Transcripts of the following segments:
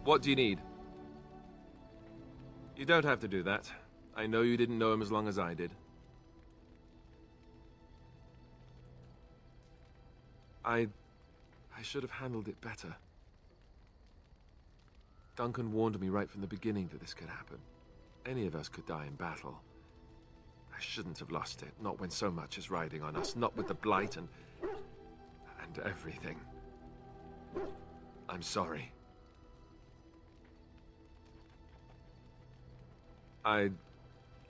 What do you need? You don't have to do that. I know you didn't know him as long as I did. I should have handled it better. Duncan warned me right from the beginning that this could happen. Any of us could die in battle. I shouldn't have lost it, not when so much is riding on us, not with the Blight and everything. I'm sorry. I'd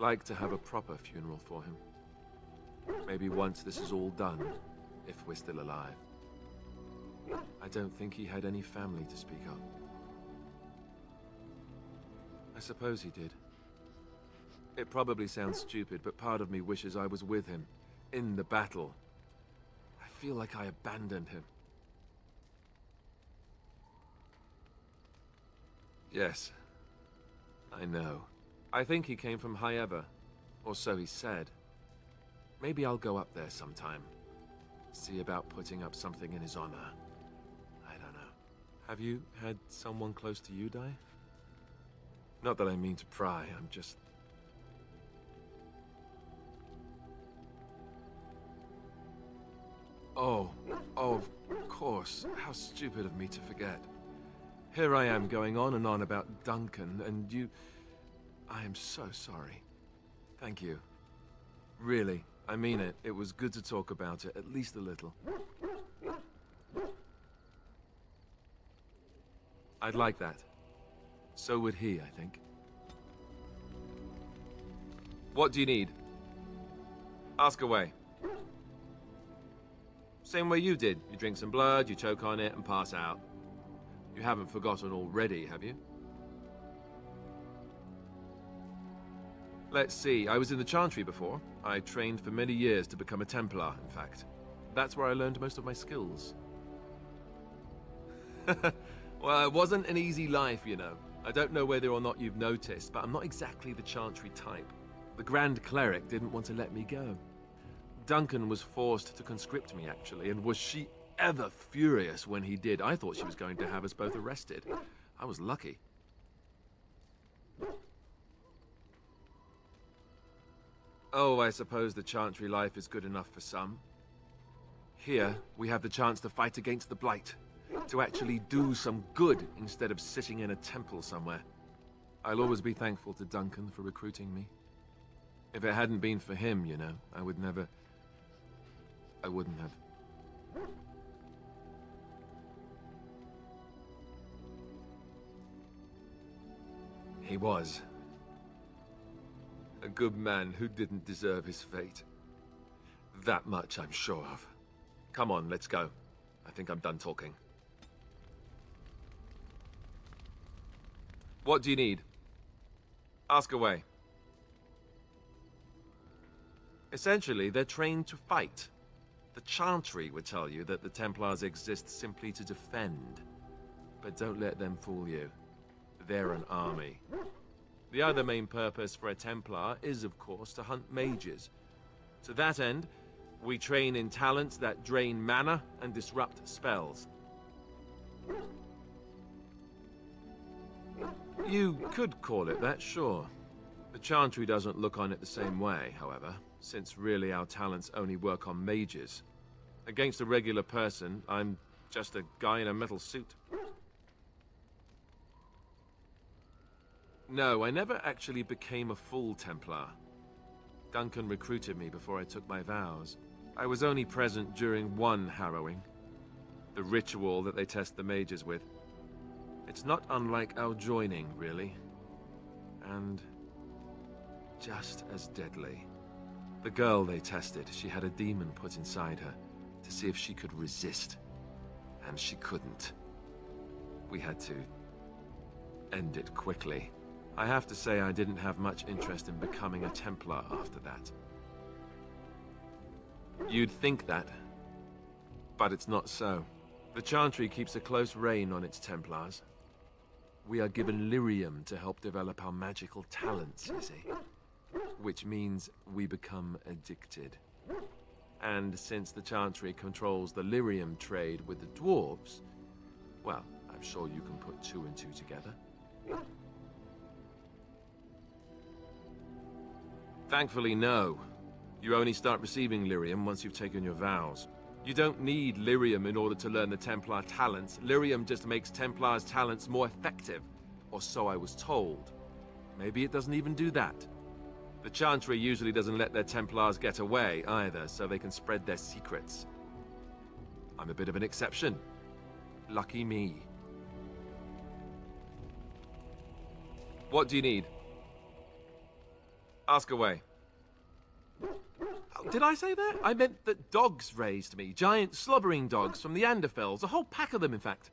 like to have a proper funeral for him. Maybe once this is all done, if we're still alive. I don't think he had any family to speak of. I suppose he did. It probably sounds stupid, but part of me wishes I was with him, in the battle. I feel like I abandoned him. Yes, I know. I think he came from High Ever, or so he said. Maybe I'll go up there sometime. See about putting up something in his honor. I don't know. Have you had someone close to you die? Not that I mean to pry, I'm just... Oh, of course. How stupid of me to forget. Here I am going on and on about Duncan, and you... I am so sorry. Thank you. Really, I mean it. It was good to talk about it, at least a little. I'd like that. So would he, I think. What do you need? Ask away. Same way you did. You drink some blood, you choke on it, and pass out. You haven't forgotten already, have you? Let's see, I was in the Chantry before. I trained for many years to become a Templar, in fact. That's where I learned most of my skills. Well, it wasn't an easy life, you know. I don't know whether or not you've noticed, but I'm not exactly the Chantry type. The Grand Cleric didn't want to let me go. Duncan was forced to conscript me, actually, and was she ever furious when he did. I thought she was going to have us both arrested. I was lucky. Oh, I suppose the Chantry life is good enough for some. Here, we have the chance to fight against the Blight. To actually do some good instead of sitting in a temple somewhere. I'll always be thankful to Duncan for recruiting me. If it hadn't been for him, you know, I wouldn't have. He was. A good man who didn't deserve his fate. That much I'm sure of. Come on, let's go. I think I'm done talking. What do you need? Ask away. Essentially, they're trained to fight. The Chantry would tell you that the Templars exist simply to defend. But don't let them fool you. They're an army. The other main purpose for a Templar is, of course, to hunt mages. To that end, we train in talents that drain mana and disrupt spells. You could call it that, sure. The Chantry doesn't look on it the same way, however, since really our talents only work on mages. Against a regular person, I'm just a guy in a metal suit. No, I never actually became a full Templar. Duncan recruited me before I took my vows. I was only present during one harrowing. The ritual that they test the mages with. It's not unlike our joining, really. And just as deadly. The girl they tested, she had a demon put inside her to see if she could resist. And she couldn't. We had to end it quickly. I have to say I didn't have much interest in becoming a Templar after that. You'd think that, but it's not so. The Chantry keeps a close rein on its Templars. We are given lyrium to help develop our magical talents, you see. Which means we become addicted. And since the Chantry controls the lyrium trade with the dwarves, well, I I'm sure you can put two and two together. Thankfully, no. You only start receiving lyrium once you've taken your vows. You don't need lyrium in order to learn the Templar talents. Lyrium just makes Templar's talents more effective. Or so I was told. Maybe it doesn't even do that. The Chantry usually doesn't let their Templars get away either, so they can spread their secrets. I'm a bit of an exception. Lucky me. What do you need? Ask away. Oh, did I say that? I meant that dogs raised me. Giant slobbering dogs from the Anderfells. A whole pack of them, in fact.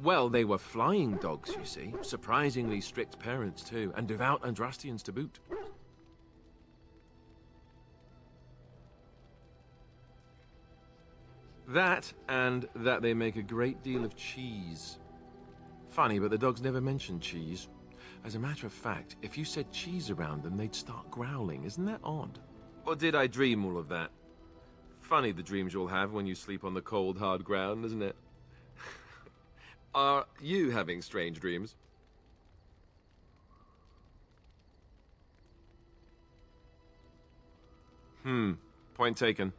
Well, they were flying dogs, you see. Surprisingly strict parents, too. And devout Andrastians to boot. That, and that they make a great deal of cheese. Funny, but the dogs never mentioned cheese. As a matter of fact, if you said cheese around them, they'd start growling. Isn't that odd? Or did I dream all of that? Funny the dreams you'll have when you sleep on the cold, hard ground, isn't it? Are you having strange dreams? Point taken.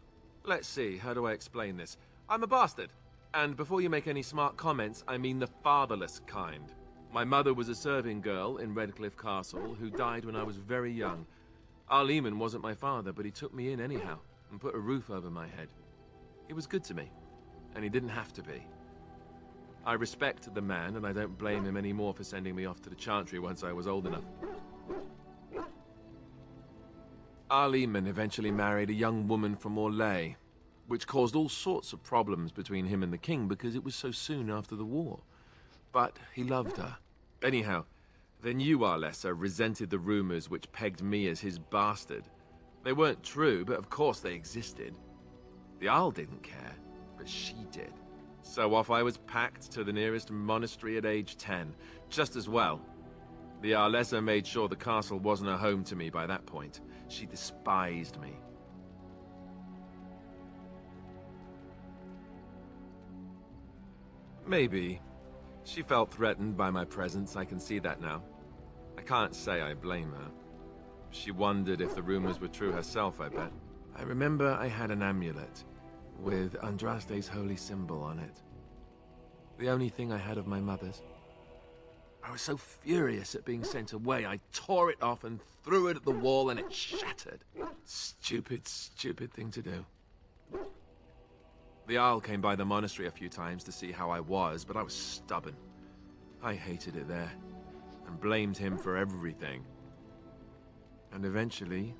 Let's see, how do I explain this? I'm a bastard. And before you make any smart comments, I mean the fatherless kind. My mother was a serving girl in Redcliffe Castle who died when I was very young. Our Lehman wasn't my father, but he took me in anyhow and put a roof over my head. He was good to me, and he didn't have to be. I respect the man, and I don't blame him anymore for sending me off to the Chantry once I was old enough. Our Lehman eventually married a young woman from Orlais, which caused all sorts of problems between him and the king because it was so soon after the war. But he loved her. Anyhow, the new Arlessa resented the rumors which pegged me as his bastard. They weren't true, but of course they existed. The Arl didn't care, but she did. So off I was packed to the nearest monastery at age 10, just as well. The Arlessa made sure the castle wasn't a home to me by that point. She despised me. Maybe. She felt threatened by my presence, I can see that now. I can't say I blame her. She wondered if the rumors were true herself, I bet. I remember I had an amulet with Andraste's holy symbol on it. The only thing I had of my mother's. I was so furious at being sent away, I tore it off and threw it at the wall and it shattered. Stupid, stupid thing to do. The Arl came by the monastery a few times to see how I was, but I was stubborn. I hated it there, and blamed him for everything. And eventually,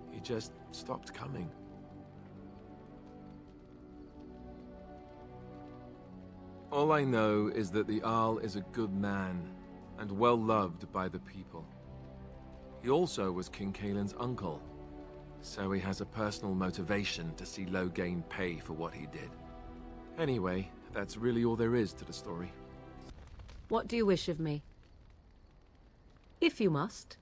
he just stopped coming. All I know is that the Arl is a good man, and well loved by the people. He also was King Caelan's uncle, so he has a personal motivation to see Loghain pay for what he did. Anyway, that's really all there is to the story. What do you wish of me? If you must.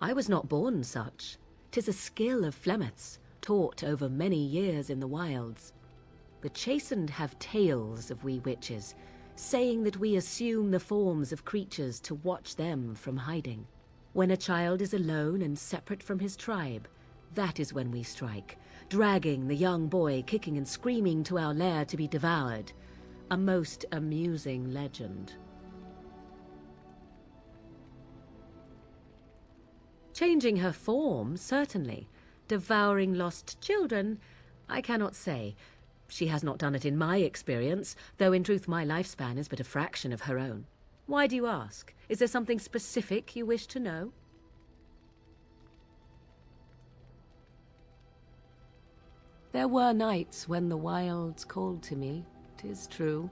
I was not born such. 'Tis a skill of Flemeth's, taught over many years in the wilds. The chastened have tales of we witches, saying that we assume the forms of creatures to watch them from hiding. When a child is alone and separate from his tribe, that is when we strike, dragging the young boy kicking and screaming to our lair to be devoured. A most amusing legend. Changing her form, certainly. Devouring lost children, I cannot say. She has not done it in my experience, though in truth my lifespan is but a fraction of her own. Why do you ask? Is there something specific you wish to know? There were nights when the wilds called to me, 'tis true.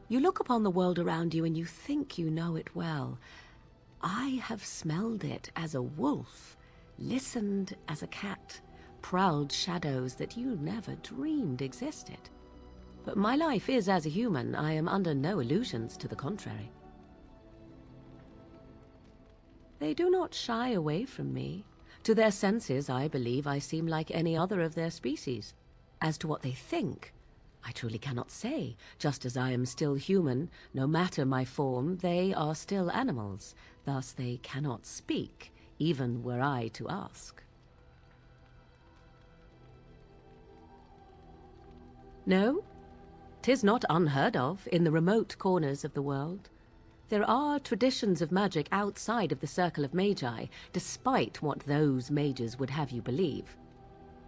You look upon the world around you and you think you know it well. I have smelled it as a wolf, listened as a cat, prowled shadows that you never dreamed existed. But my life is as a human. I am under no illusions to the contrary. They do not shy away from me, To their senses, I believe I seem like any other of their species. As to what they think, I truly cannot say. Just as I am still human, no matter my form, they are still animals. Thus they cannot speak, even were I to ask. No, 'tis not unheard of in the remote corners of the world. There are traditions of magic outside of the circle of magi, despite what those mages would have you believe.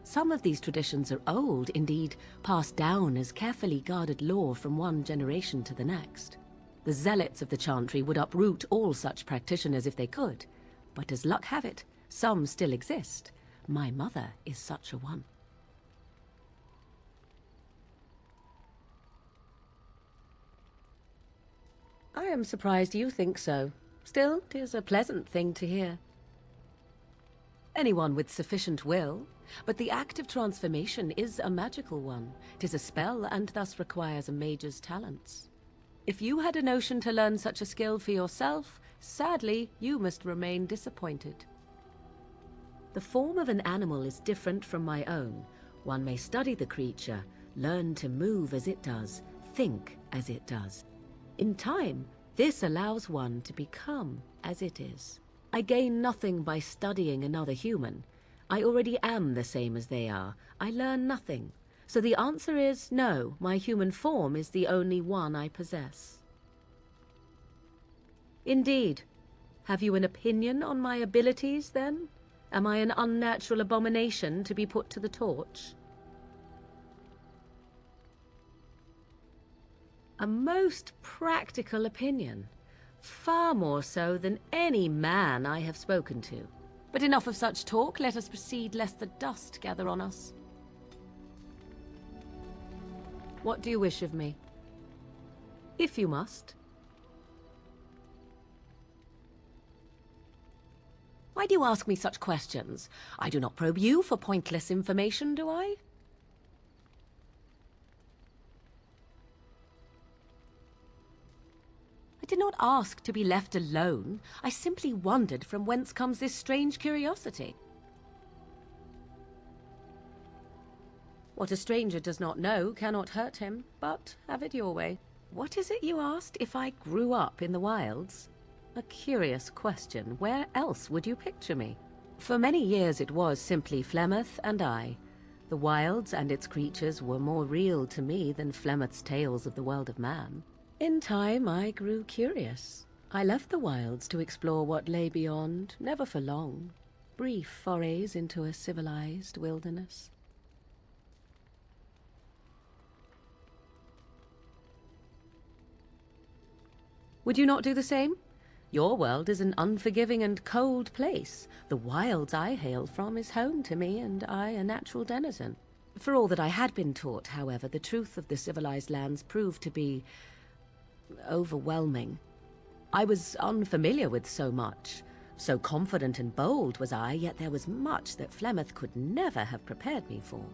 Some of these traditions are old, indeed, passed down as carefully guarded lore from one generation to the next. The zealots of the chantry would uproot all such practitioners if they could, but as luck have it, some still exist. My mother is such a one. I am surprised you think so. Still, 'tis a pleasant thing to hear. Anyone with sufficient will, but the act of transformation is a magical one. 'Tis a spell and thus requires a mage's talents. If you had a notion to learn such a skill for yourself, sadly, you must remain disappointed. The form of an animal is different from my own. One may study the creature, learn to move as it does, think as it does. In time, this allows one to become as it is. I gain nothing by studying another human. I already am the same as they are. I learn nothing. So the answer is no, my human form is the only one I possess. Indeed. Have you an opinion on my abilities, then? Am I an unnatural abomination to be put to the torch? A most practical opinion. Far more so than any man I have spoken to. But enough of such talk, let us proceed lest the dust gather on us. What do you wish of me? If you must. Why do you ask me such questions? I do not probe you for pointless information, do I? I did not ask to be left alone. I simply wondered from whence comes this strange curiosity. What a stranger does not know cannot hurt him, but have it your way. What is it you asked if I grew up in the wilds? A curious question. Where else would you picture me? For many years it was simply Flemeth and I. The wilds and its creatures were more real to me than Flemeth's tales of the world of man. In time, I grew curious. I left the wilds to explore what lay beyond, never for long. Brief forays into a civilized wilderness. Would you not do the same? Your world is an unforgiving and cold place. The wilds I hail from is home to me, and I a natural denizen. For all that I had been taught, however, the truth of the civilized lands proved to be overwhelming. I was unfamiliar with so much. So confident and bold was I, yet there was much that Flemeth could never have prepared me for.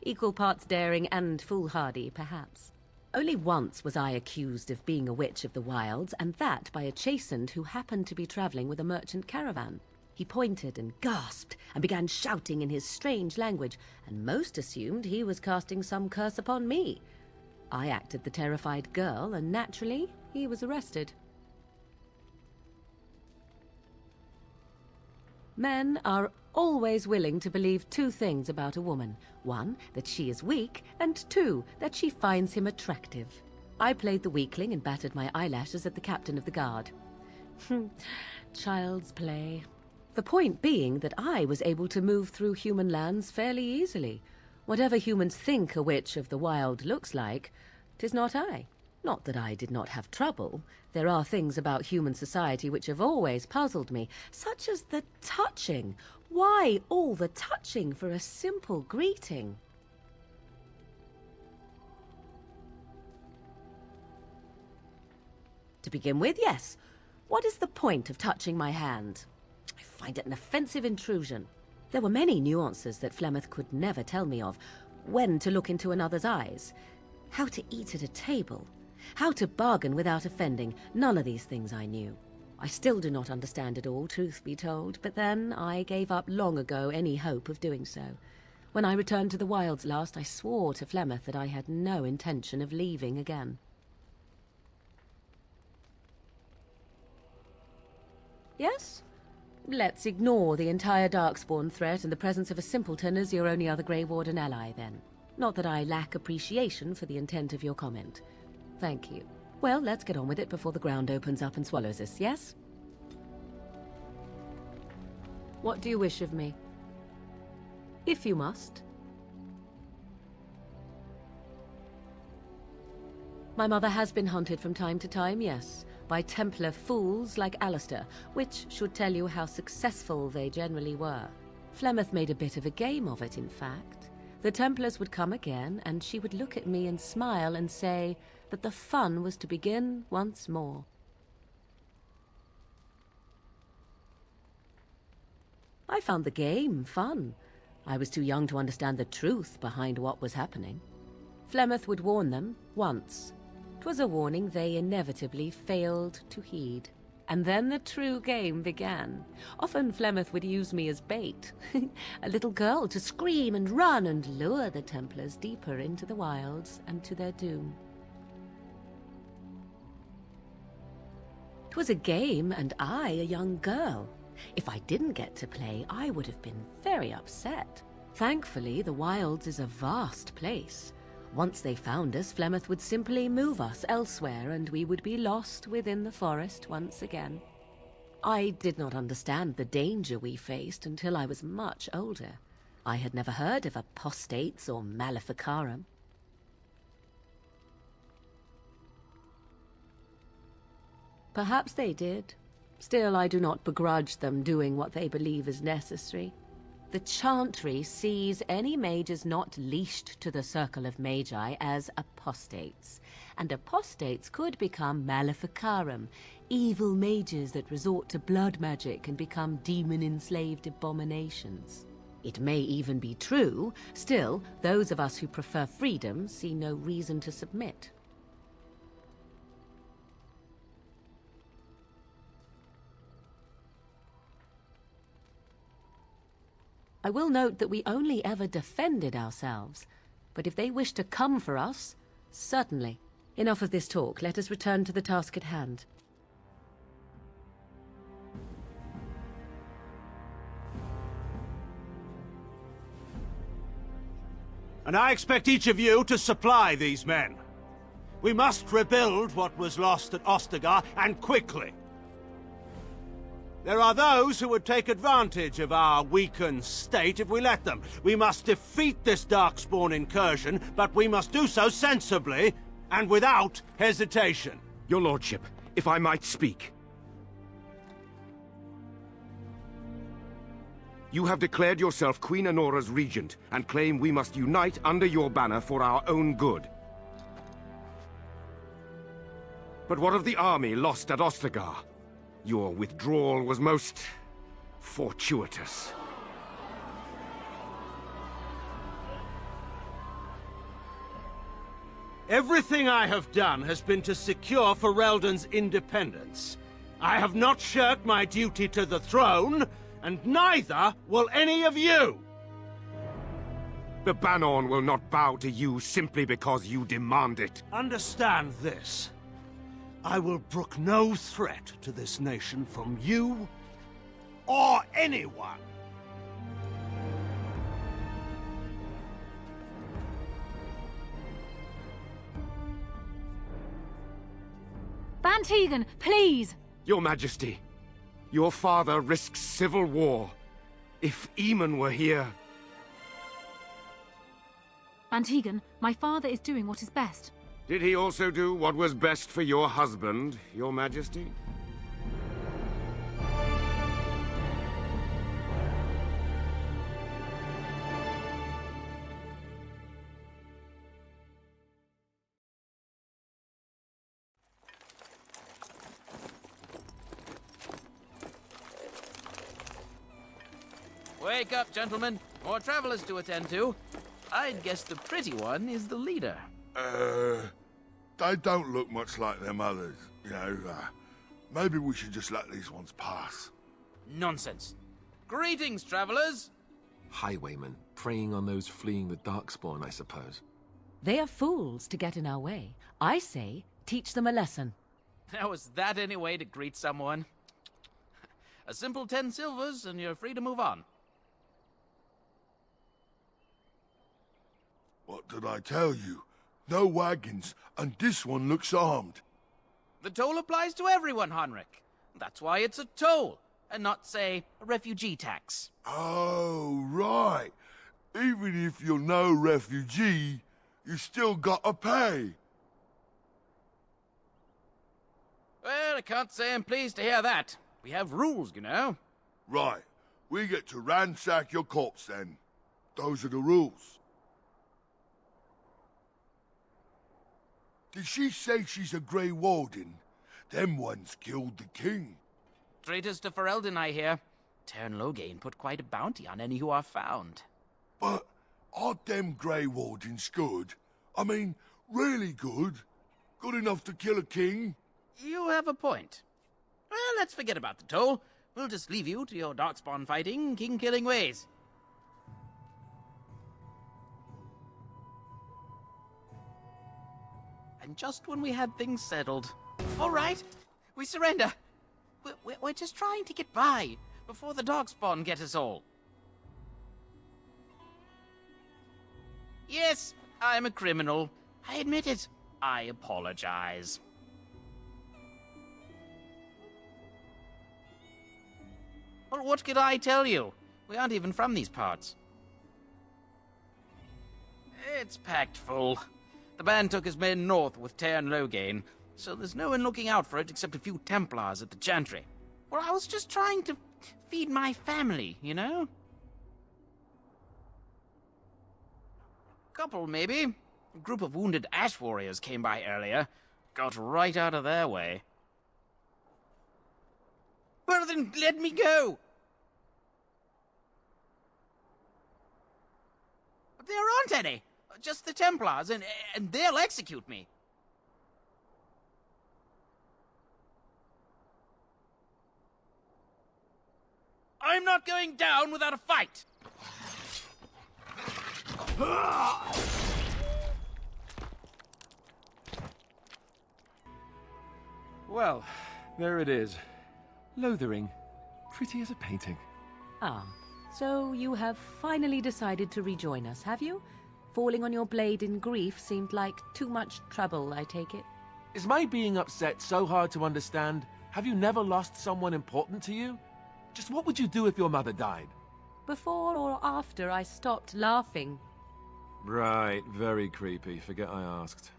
Equal parts daring and foolhardy, perhaps. Only once was I accused of being a witch of the wilds, and that by a chastened who happened to be traveling with a merchant caravan. He pointed and gasped and began shouting in his strange language, and most assumed he was casting some curse upon me. I acted the terrified girl, and naturally, he was arrested. Men are always willing to believe two things about a woman. One, that she is weak, and two, that she finds him attractive. I played the weakling and battered my eyelashes at the captain of the guard. Child's play. The point being that I was able to move through human lands fairly easily. Whatever humans think a witch of the wild looks like, 'tis not I. Not that I did not have trouble. There are things about human society which have always puzzled me, such as the touching. Why all the touching for a simple greeting? To begin with, yes. What is the point of touching my hand? I find it an offensive intrusion. There were many nuances that Flemeth could never tell me of. When to look into another's eyes, how to eat at a table, How to bargain without offending, none of these things I knew. I still do not understand it all, truth be told, but then I gave up long ago any hope of doing so. When I returned to the wilds last, I swore to Flemeth that I had no intention of leaving again. Yes? Let's ignore the entire Darkspawn threat and the presence of a simpleton as your only other Grey Warden ally, then. Not that I lack appreciation for the intent of your comment. Thank you. Well, let's get on with it before the ground opens up and swallows us, yes? What do you wish of me? If you must. My mother has been hunted from time to time, yes, by Templar fools like Alistair, which should tell you how successful they generally were. Flemeth made a bit of a game of it, in fact. The Templars would come again, and she would look at me and smile and say that the fun was to begin once more. I found the game fun. I was too young to understand the truth behind what was happening. Flemeth would warn them once. 'Twas a warning they inevitably failed to heed. And then the true game began. Often Flemeth would use me as bait. A little girl to scream and run and lure the Templars deeper into the wilds and to their doom. 'Twas a game, and I a young girl. If I didn't get to play, I would have been very upset. Thankfully, the wilds is a vast place. Once they found us, Flemeth would simply move us elsewhere, and we would be lost within the forest once again. I did not understand the danger we faced until I was much older. I had never heard of apostates or maleficarum. Perhaps they did. Still, I do not begrudge them doing what they believe is necessary. The Chantry sees any mages not leashed to the Circle of Magi as apostates, and apostates could become maleficarum, evil mages that resort to blood magic and become demon-enslaved abominations. It may even be true, still, those of us who prefer freedom see no reason to submit. I will note that we only ever defended ourselves, but if they wish to come for us, certainly. Enough of this talk, let us return to the task at hand. And I expect each of you to supply these men. We must rebuild what was lost at Ostagar, and quickly. There are those who would take advantage of our weakened state if we let them. We must defeat this Darkspawn incursion, but we must do so sensibly and without hesitation. Your lordship, if I might speak. You have declared yourself Queen Honora's regent, and claim we must unite under your banner for our own good. But what of the army lost at Ostagar? Your withdrawal was most fortuitous. Everything I have done has been to secure Ferelden's independence. I have not shirked my duty to the throne, and neither will any of you! The Banorn will not bow to you simply because you demand it. Understand this. I will brook no threat to this nation from you or anyone. Ban Tegan, please! Your Majesty, your father risks civil war. If Eamon were here... Ban Tegan, my father is doing what is best. Did he also do what was best for your husband, Your Majesty? Wake up, gentlemen. More travelers to attend to. I'd guess the pretty one is the leader. they don't look much like them others. You know, maybe we should just let these ones pass. Nonsense. Greetings, travelers. Highwaymen, preying on those fleeing the Darkspawn, I suppose. They are fools to get in our way. I say, teach them a lesson. Now, is that any way to greet someone? A simple 10 silvers, and you're free to move on. What did I tell you? No wagons, and this one looks armed. The toll applies to everyone, Heinrich. That's why it's a toll, and not, say, a refugee tax. Oh, right. Even if you're no refugee, you still gotta pay. Well, I can't say I'm pleased to hear that. We have rules, you know. Right. We get to ransack your corpse then. Those are the rules. Did she say she's a Grey Warden? Them ones killed the king. Traitors to Ferelden, I hear. Tern Loghain put quite a bounty on any who are found. But aren't them Grey Wardens good? I mean, really good? Good enough to kill a king? You have a point. Well, let's forget about the toll. We'll just leave you to your darkspawn fighting, king-killing ways. And just when we had things settled. All right, we surrender. We're just trying to get by before the darkspawn get us all. Yes, I'm a criminal. I admit it. I apologize. Well, what could I tell you? We aren't even from these parts. It's packed full. The band took his men north with Tern Loghain, so there's no one looking out for it except a few Templars at the Chantry. Well, I was just trying to feed my family, you know? Couple, maybe. A group of wounded ash warriors came by earlier. Got right out of their way. Well, then let me go! But there aren't any. Just the Templars, and they'll execute me. I'm not going down without a fight! Well, there it is. Lothering. Pretty as a painting. Ah, so you have finally decided to rejoin us, have you? Falling on your blade in grief seemed like too much trouble, I take it. Is my being upset so hard to understand? Have you never lost someone important to you? Just what would you do if your mother died? Before or after I stopped laughing. Right, very creepy. Forget I asked.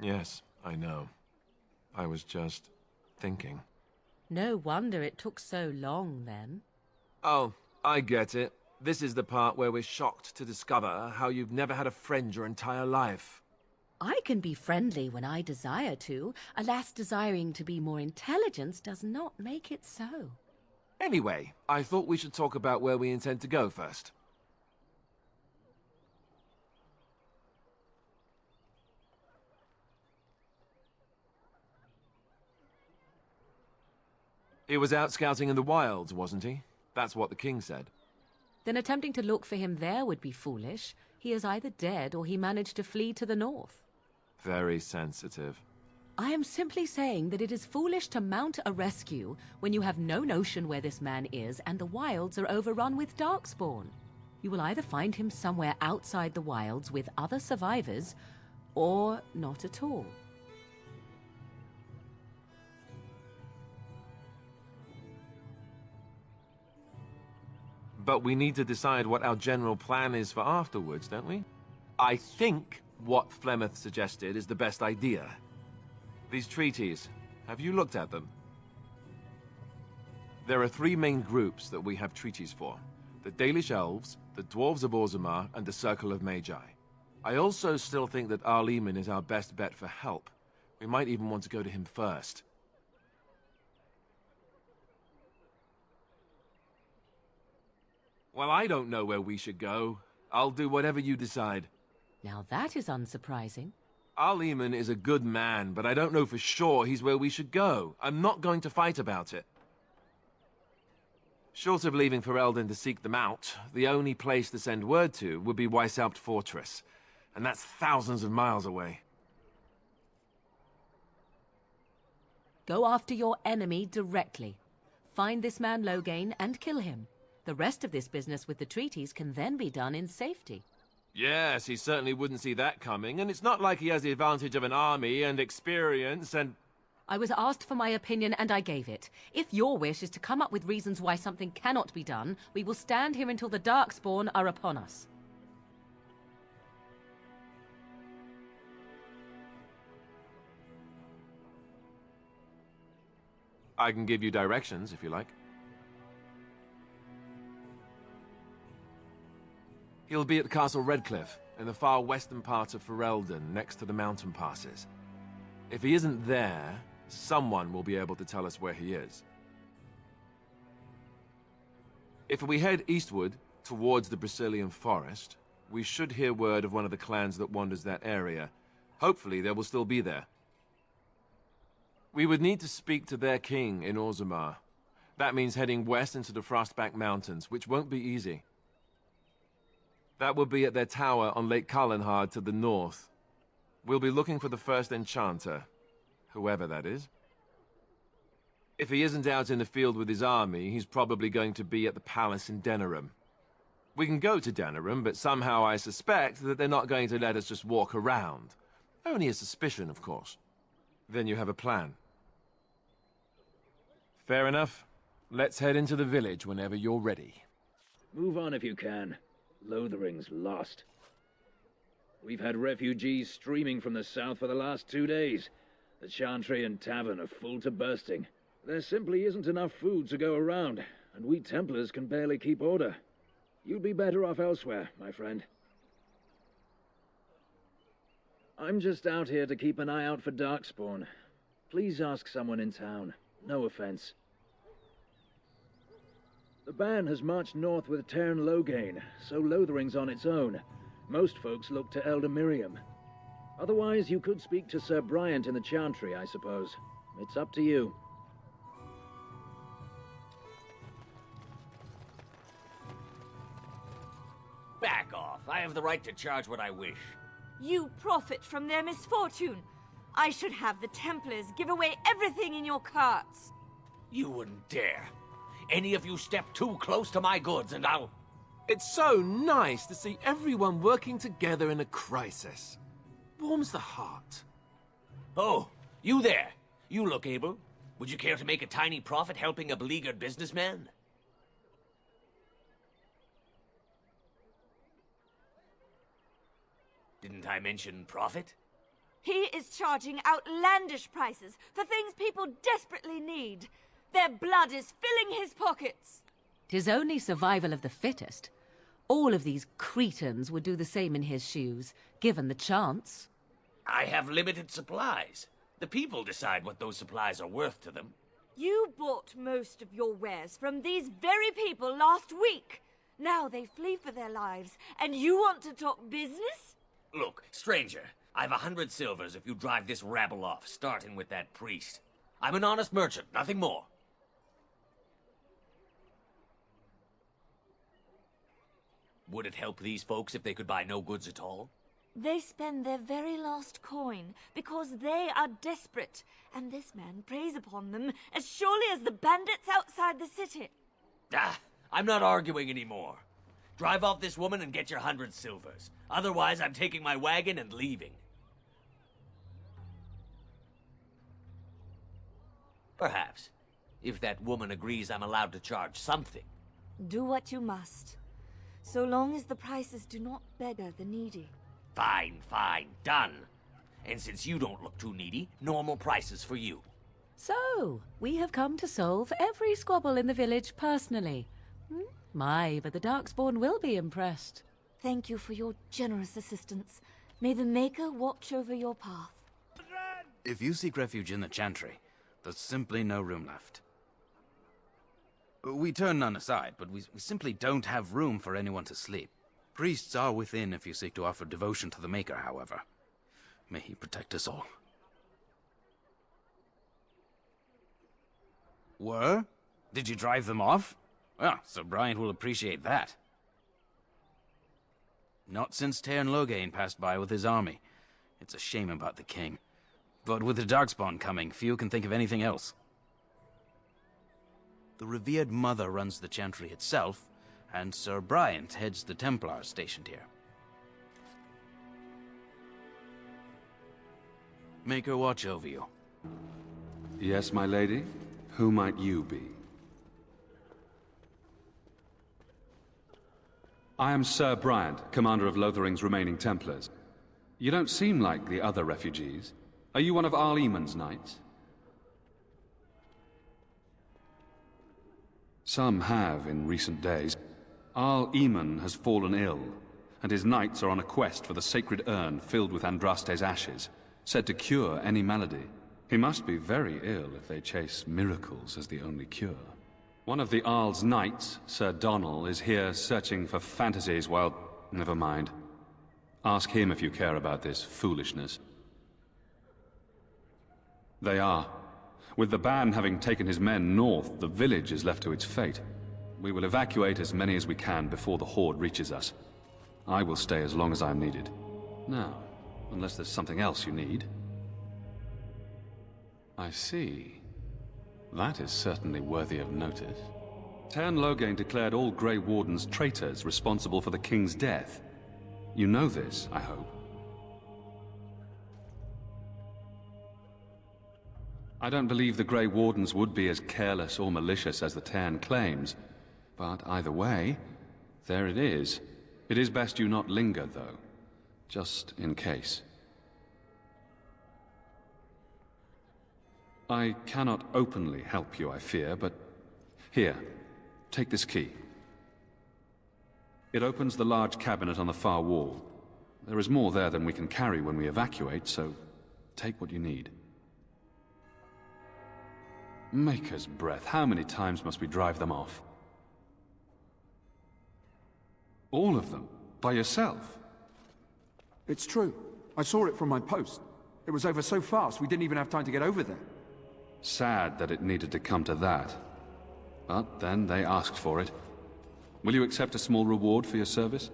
Yes, I know. I was just thinking. No wonder it took so long, then. Oh, I get it. This is the part where we're shocked to discover how you've never had a friend your entire life. I can be friendly when I desire to. Alas, desiring to be more intelligent does not make it so. Anyway, I thought we should talk about where we intend to go first. He was out scouting in the wilds, wasn't he? That's what the king said. Then attempting to look for him there would be foolish. He is either dead or he managed to flee to the north. Very sensitive. I am simply saying that it is foolish to mount a rescue when you have no notion where this man is and the wilds are overrun with darkspawn. You will either find him somewhere outside the wilds with other survivors, or not at all. But we need to decide what our general plan is for afterwards, don't we? I think what Flemeth suggested is the best idea. These treaties, have you looked at them? There are three main groups that we have treaties for. The Dalish Elves, the Dwarves of Orzammar, and the Circle of Magi. I also still think that Arleman is our best bet for help. We might even want to go to him first. Well, I don't know where we should go. I'll do whatever you decide. Now that is unsurprising. Al-Eman is a good man, but I don't know for sure he's where we should go. I'm not going to fight about it. Short of leaving Ferelden to seek them out, the only place to send word to would be Weishaupt Fortress. And that's thousands of miles away. Go after your enemy directly. Find this man Loghain and kill him. The rest of this business with the treaties can then be done in safety. Yes, he certainly wouldn't see that coming, and it's not like he has the advantage of an army and experience and... I was asked for my opinion and I gave it. If your wish is to come up with reasons why something cannot be done, we will stand here until the Darkspawn are upon us. I can give you directions, if you like. He'll be at Castle Redcliffe, in the far western part of Ferelden, next to the mountain passes. If he isn't there, someone will be able to tell us where he is. If we head eastward, towards the Brazilian forest, we should hear word of one of the clans that wanders that area. Hopefully they will still be there. We would need to speak to their king in Orzammar. That means heading west into the Frostback Mountains, which won't be easy. That will be at their tower on Lake Kallenhard to the north. We'll be looking for the first enchanter, whoever that is. If he isn't out in the field with his army, he's probably going to be at the palace in Denerim. We can go to Denerim, but somehow I suspect that they're not going to let us just walk around. Only a suspicion, of course. Then you have a plan. Fair enough. Let's head into the village whenever you're ready. Move on if you can. Lothering's lost. We've had refugees streaming from the south for the last 2 days. The Chantry and tavern are full to bursting. There simply isn't enough food to go around, and we Templars can barely keep order. You'd be better off elsewhere, my friend. I'm just out here to keep an eye out for Darkspawn. Please ask someone in town. No offense. The band has marched north with Teyrn Loghain, so Lothering's on its own. Most folks look to Elder Miriam. Otherwise, you could speak to Sir Bryant in the Chantry, I suppose. It's up to you. Back off. I have the right to charge what I wish. You profit from their misfortune. I should have the Templars give away everything in your carts. You wouldn't dare. Any of you step too close to my goods and I'll... It's so nice to see everyone working together in a crisis. Warms the heart. Oh, you there. You look able. Would you care to make a tiny profit helping a beleaguered businessman? Didn't I mention profit? He is charging outlandish prices for things people desperately need. Their blood is filling his pockets. 'Tis only survival of the fittest. All of these cretins would do the same in his shoes, given the chance. I have limited supplies. The people decide what those supplies are worth to them. You bought most of your wares from these very people last week. Now they flee for their lives, and you want to talk business? Look, stranger, I've 100 silvers if you drive this rabble off, starting with that priest. I'm an honest merchant, nothing more. Would it help these folks if they could buy no goods at all? They spend their very last coin because they are desperate, and this man preys upon them as surely as the bandits outside the city. Ah, I'm not arguing anymore. Drive off this woman and get your 100 silvers. Otherwise, I'm taking my wagon and leaving. Perhaps. If that woman agrees I'm allowed to charge something. Do what you must, so long as the prices do not beggar the needy. Fine, fine, done. And since you don't look too needy, normal prices for you. So, we have come to solve every squabble in the village personally. My, but the Darkspawn will be impressed. Thank you for your generous assistance. May the Maker watch over your path. If you seek refuge in the Chantry, there's simply no room left. We turn none aside, but we simply don't have room for anyone to sleep. Priests are within if you seek to offer devotion to the Maker, however. May he protect us all. Were? Did you drive them off? Well, Sir Brian will appreciate that. Not since Teyrn Loghain passed by with his army. It's a shame about the king. But with the Darkspawn coming, few can think of anything else. The revered mother runs the Chantry itself, and Sir Bryant heads the Templars stationed here. Make her watch over you. Yes, my lady? Who might you be? I am Sir Bryant, commander of Lothering's remaining Templars. You don't seem like the other refugees. Are you one of Arl Eamon's knights? Some have in recent days. Arl Eamon has fallen ill, and his knights are on a quest for the sacred urn filled with Andraste's ashes, said to cure any malady. He must be very ill if they chase miracles as the only cure. One of the Arl's knights, Sir Donnell, is here searching for fantasies while... Never mind. Ask him if you care about this foolishness. They are. With the ban having taken his men north, the village is left to its fate. We will evacuate as many as we can before the horde reaches us. I will stay as long as I am needed. Now, unless there's something else you need. I see. That is certainly worthy of notice. Teyrn Loghain declared all Grey Wardens traitors responsible for the king's death. You know this, I hope. I don't believe the Grey Wardens would be as careless or malicious as the Teyrn claims. But either way, there it is. It is best you not linger, though. Just in case. I cannot openly help you, I fear, but... Here, take this key. It opens the large cabinet on the far wall. There is more there than we can carry when we evacuate, so take what you need. Maker's breath, how many times must we drive them off? All of them? By yourself? It's true. I saw it from my post. It was over so fast, we didn't even have time to get over there. Sad that it needed to come to that. But then they asked for it. Will you accept a small reward for your service?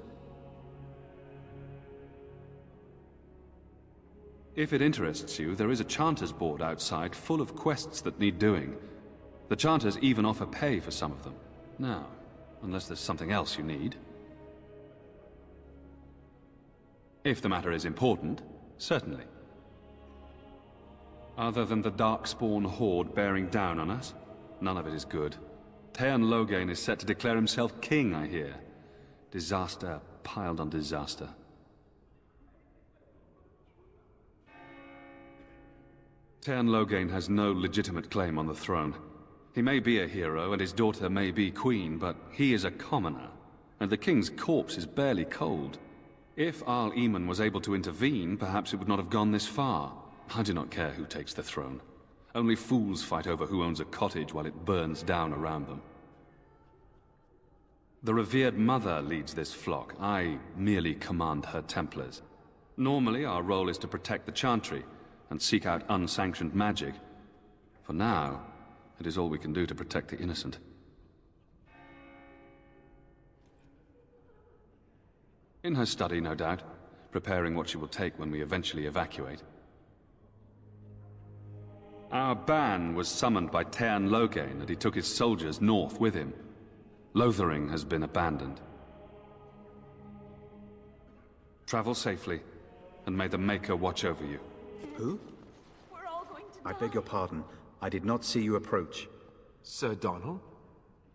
If it interests you, there is a Chanters board outside full of quests that need doing. The Chanters even offer pay for some of them. Now, unless there's something else you need. If the matter is important, certainly. Other than the Darkspawn horde bearing down on us, none of it is good. Teyrn Loghain is set to declare himself king, I hear. Disaster piled on disaster. Teyrn Loghain has no legitimate claim on the throne. He may be a hero, and his daughter may be queen, but he is a commoner, and the king's corpse is barely cold. If Arl Eamon was able to intervene, perhaps it would not have gone this far. I do not care who takes the throne. Only fools fight over who owns a cottage while it burns down around them. The revered mother leads this flock. I merely command her Templars. Normally, our role is to protect the Chantry and seek out unsanctioned magic. For now, it is all we can do to protect the innocent. In her study, no doubt, preparing what she will take when we eventually evacuate. Our ban was summoned by Teyrn Loghain, and he took his soldiers north with him. Lothering has been abandoned. Travel safely, and may the Maker watch over you. Who? I beg your pardon. I did not see you approach. Sir Donnell?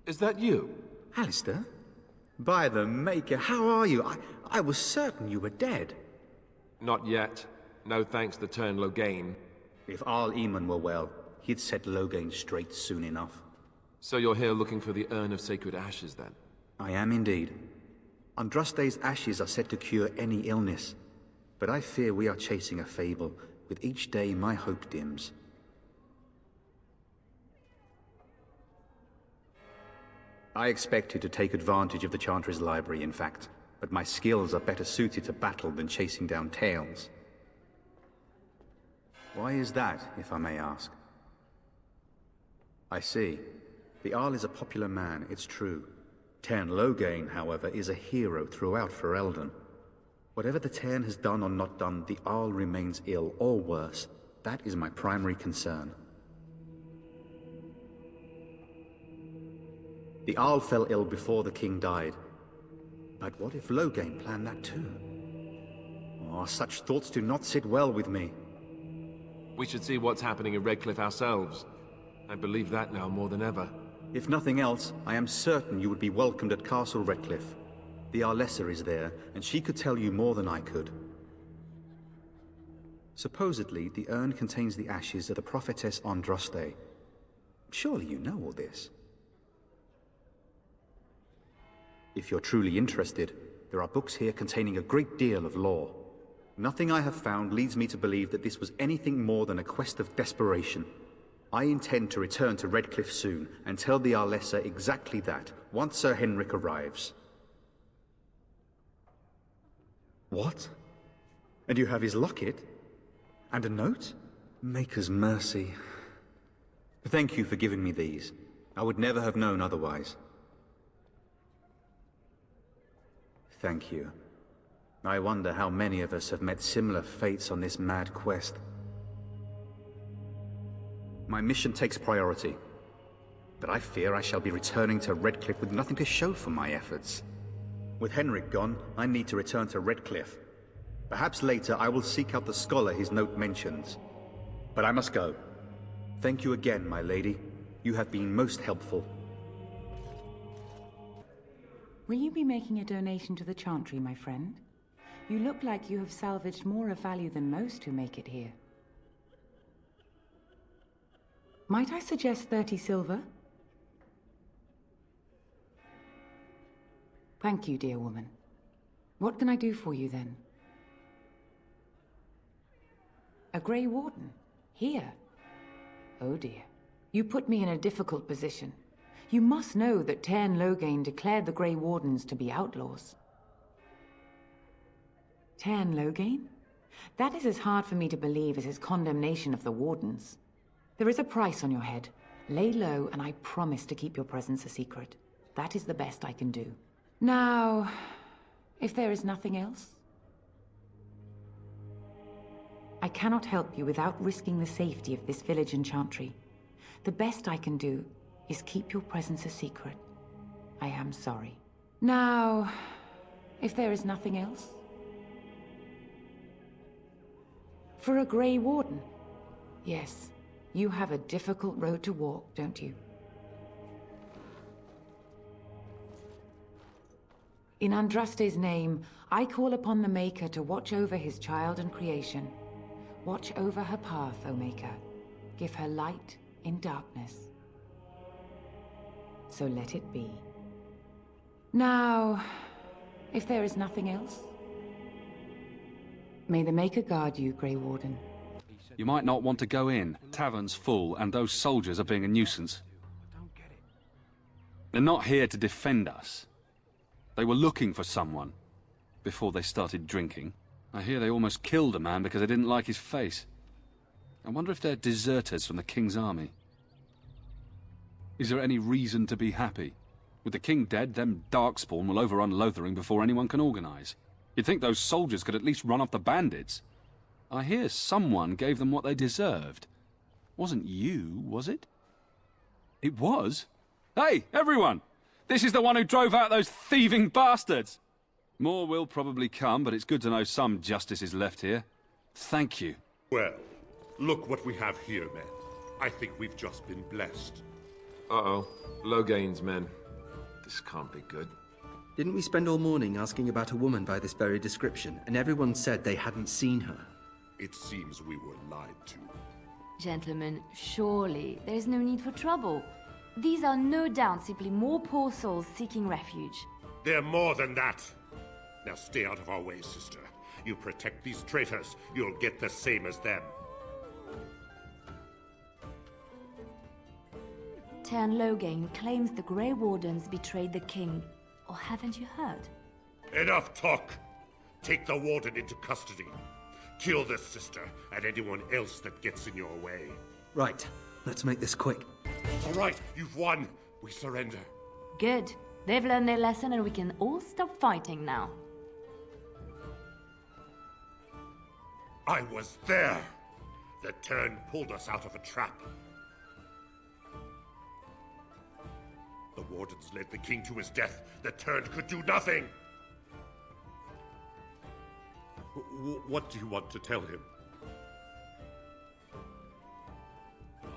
Is that you? Alistair? By the Maker, how are you? I was certain you were dead. Not yet. No thanks to Teyrn Loghain. If Arl Eamon were well, he'd set Loghain straight soon enough. So you're here looking for the Urn of Sacred Ashes, then? I am indeed. Andraste's ashes are said to cure any illness, but I fear we are chasing a fable. With each day, my hope dims. I expected to take advantage of the Chantry's library, in fact. but my skills are better suited to battle than chasing down tales. Why is that, if I may ask? I see. The Arl is a popular man, it's true. Tairn Loghain, however, is a hero throughout Ferelden. Whatever the Tairn has done or not done, the Arl remains ill, or worse. That is my primary concern. The Arl fell ill before the king died. But what if Loghain planned that too? Oh, such thoughts do not sit well with me. We should see what's happening in Redcliffe ourselves. I believe that now more than ever. If nothing else, I am certain you would be welcomed at Castle Redcliffe. The Arlessa is there, and she could tell you more than I could. Supposedly, the urn contains the ashes of the prophetess Andraste. Surely you know all this. If you're truly interested, there are books here containing a great deal of lore. Nothing I have found leads me to believe that this was anything more than a quest of desperation. I intend to return to Redcliffe soon, and tell the Arlessa exactly that, once Sir Henrik arrives. What? And you have his locket? And a note? Maker's mercy. Thank you for giving me these. I would never have known otherwise. Thank you. I wonder how many of us have met similar fates on this mad quest. My mission takes priority, but I fear I shall be returning to Redcliffe with nothing to show for my efforts. With Henrik gone, I need to return to Redcliffe. Perhaps later I will seek out the scholar his note mentions. But I must go. Thank you again, my lady. You have been most helpful. Will you be making a donation to the Chantry, my friend? You look like you have salvaged more of value than most who make it here. Might I suggest 30 silver? Thank you, dear woman. What can I do for you, then? A Grey Warden? Here? Oh dear. You put me in a difficult position. You must know that Tairn Loghain declared the Grey Wardens to be outlaws. Tairn Loghain? That is as hard for me to believe as his condemnation of the Wardens. There is a price on your head. Lay low, and I promise to keep your presence a secret. That is the best I can do. Now, if there is nothing else? I cannot help you without risking the safety of this village and Chantry. The best I can do is keep your presence a secret. I am sorry. Now, if there is nothing else? For a Grey Warden? Yes, you have a difficult road to walk, don't you? In Andraste's name, I call upon the Maker to watch over his child and creation. Watch over her path, O Maker. Give her light in darkness. So let it be. Now, if there is nothing else? May the Maker guard you, Grey Warden. You might not want to go in. Tavern's full, and those soldiers are being a nuisance. They're not here to defend us. They were looking for someone before they started drinking. I hear they almost killed a man because they didn't like his face. I wonder if they're deserters from the King's army. Is there any reason to be happy? With the King dead, them Darkspawn will overrun Lothering before anyone can organize. You'd think those soldiers could at least run off the bandits. I hear someone gave them what they deserved. Wasn't you, was it? It was? Hey, everyone! This is the one who drove out those thieving bastards! More will probably come, but it's good to know some justice is left here. Thank you. Well, look what we have here, men. I think we've just been blessed. Uh-oh. Loghain's men. This can't be good. Didn't we spend all morning asking about a woman by this very description, and everyone said they hadn't seen her? It seems we were lied to. Gentlemen, surely there is no need for trouble. These are no doubt simply more poor souls seeking refuge. They're more than that. Now stay out of our way, sister. You protect these traitors, you'll get the same as them. Tairn Loghain claims the Grey Wardens betrayed the king. Or haven't you heard? Enough talk! Take the warden into custody. Kill the sister and anyone else that gets in your way. Right. Let's make this quick. All right, you've won. We surrender. Good. They've learned their lesson and we can all stop fighting now. I was there. The turn pulled us out of a trap. The wardens led the king to his death. The turn could do nothing. What do you want to tell him?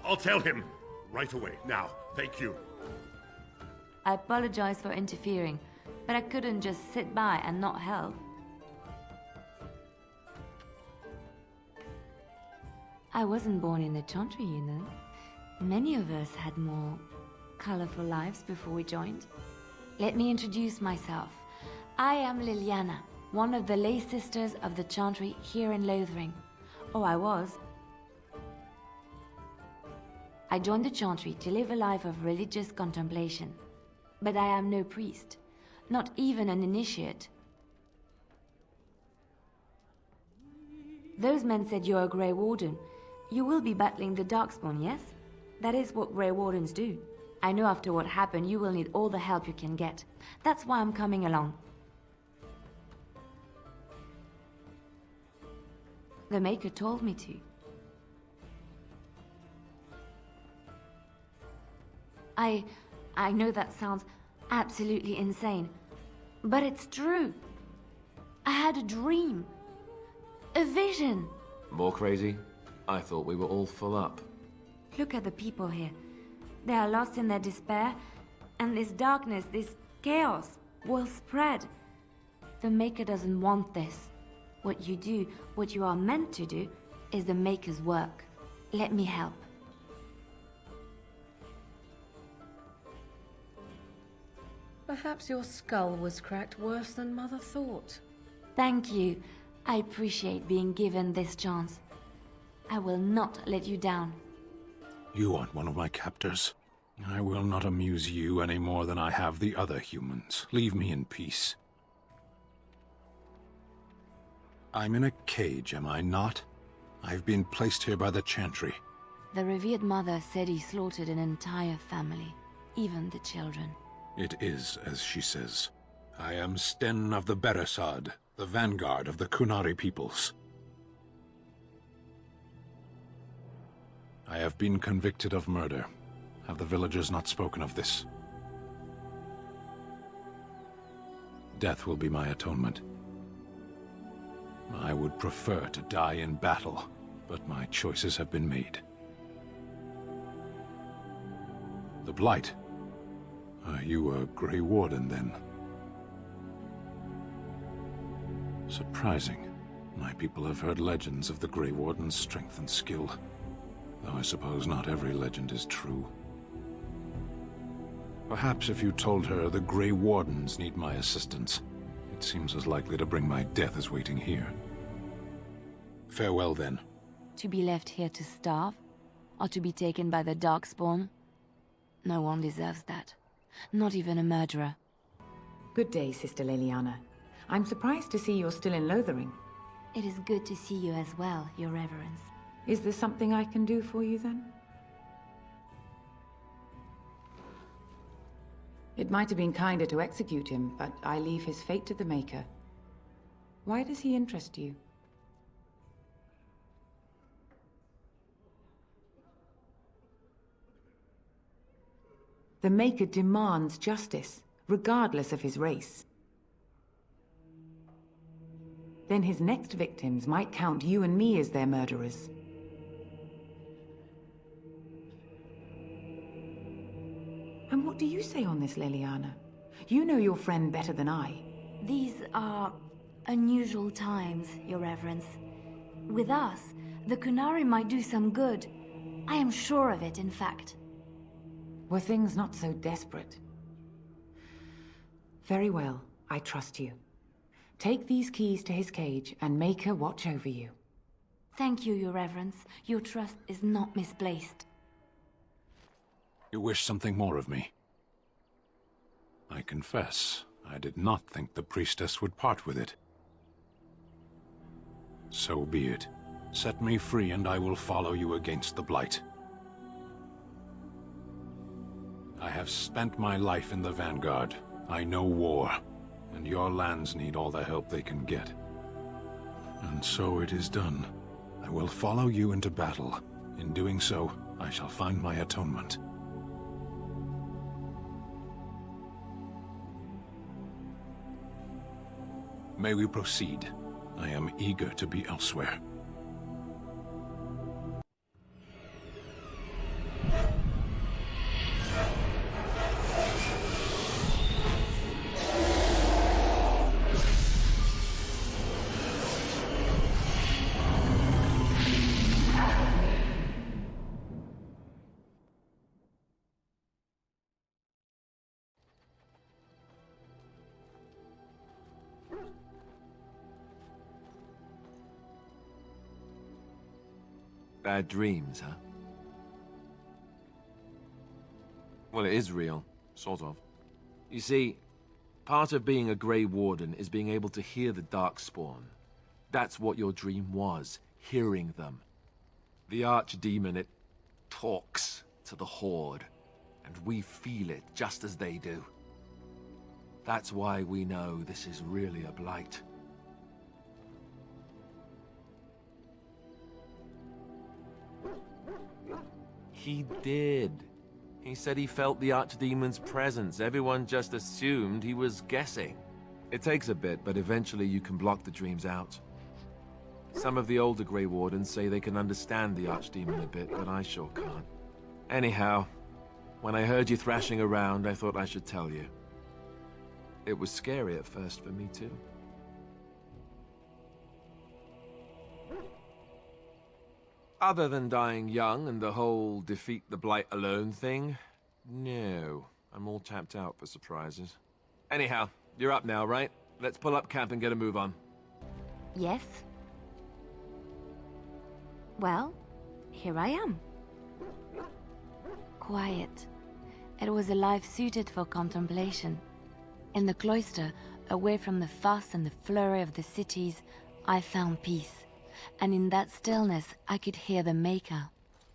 I'll tell him right away, now. Thank you. I apologize for interfering, but I couldn't just sit by and not help. I wasn't born in the Chantry, you know. Many of us had more colorful lives before we joined. Let me introduce myself. I am Leliana, one of the lay sisters of the Chantry here in Lothering. Oh, I was. I joined the Chantry to live a life of religious contemplation. But I am no priest, not even an initiate. Those men said you're a Grey Warden. You will be battling the Darkspawn, yes? That is what Grey Wardens do. I know after what happened, you will need all the help you can get. That's why I'm coming along. The Maker told me to. I know that sounds absolutely insane, but it's true. I had a dream. A vision. More crazy? I thought we were all full up. Look at the people here. They are lost in their despair, and this darkness, this chaos, will spread. The Maker doesn't want this. What you do, what you are meant to do, is the Maker's work. Let me help. Perhaps your skull was cracked worse than Mother thought. Thank you. I appreciate being given this chance. I will not let you down. You aren't one of my captors. I will not amuse you any more than I have the other humans. Leave me in peace. I'm in a cage, am I not? I've been placed here by the Chantry. The revered mother said he slaughtered an entire family, even the children. It is as she says. I am Sten of the Beresad, the vanguard of the Kunari peoples. I have been convicted of murder. Have the villagers not spoken of this? Death will be my atonement. I would prefer to die in battle, but my choices have been made. The Blight. Are you a Grey Warden, then? Surprising. My people have heard legends of the Grey Warden's strength and skill. Though I suppose not every legend is true. Perhaps if you told her the Grey Wardens need my assistance, it seems as likely to bring my death as waiting here. Farewell, then. To be left here to starve? Or to be taken by the Darkspawn? No one deserves that. Not even a murderer. Good day, Sister Leliana. I'm surprised to see you're still in Lothering. It is good to see you as well, Your Reverence. Is there something I can do for you, then? It might have been kinder to execute him, but I leave his fate to the Maker. Why does he interest you? The Maker demands justice, regardless of his race. Then his next victims might count you and me as their murderers. And what do you say on this, Leliana? You know your friend better than I. These are unusual times, Your Reverence. With us, the Kunari might do some good. I am sure of it, in fact. Were things not so desperate? Very well, I trust you. Take these keys to his cage and make her watch over you. Thank you, Your Reverence. Your trust is not misplaced. You wish something more of me? I confess, I did not think the priestess would part with it. So be it. Set me free and I will follow you against the Blight. I have spent my life in the Vanguard. I know war, and your lands need all the help they can get. And so it is done. I will follow you into battle. In doing so, I shall find my atonement. May we proceed? I am eager to be elsewhere. Bad dreams, huh? Well, it is real, sort of. You see, part of being a Grey Warden is being able to hear the Darkspawn. That's what your dream was, hearing them. The Archdemon, it talks to the Horde, and we feel it just as they do. That's why we know this is really a Blight. He did. He said he felt the Archdemon's presence. Everyone just assumed he was guessing. It takes a bit, but eventually you can block the dreams out. Some of the older Grey Wardens say they can understand the Archdemon a bit, but I sure can't. Anyhow, when I heard you thrashing around, I thought I should tell you. It was scary at first for me too. Other than dying young and the whole defeat the Blight alone thing, no. I'm all tapped out for surprises. Anyhow, you're up now, right? Let's pull up camp and get a move on. Yes. Well, here I am. Quiet. It was a life suited for contemplation. In the cloister, away from the fuss and the flurry of the cities, I found peace. And in that stillness, I could hear the Maker.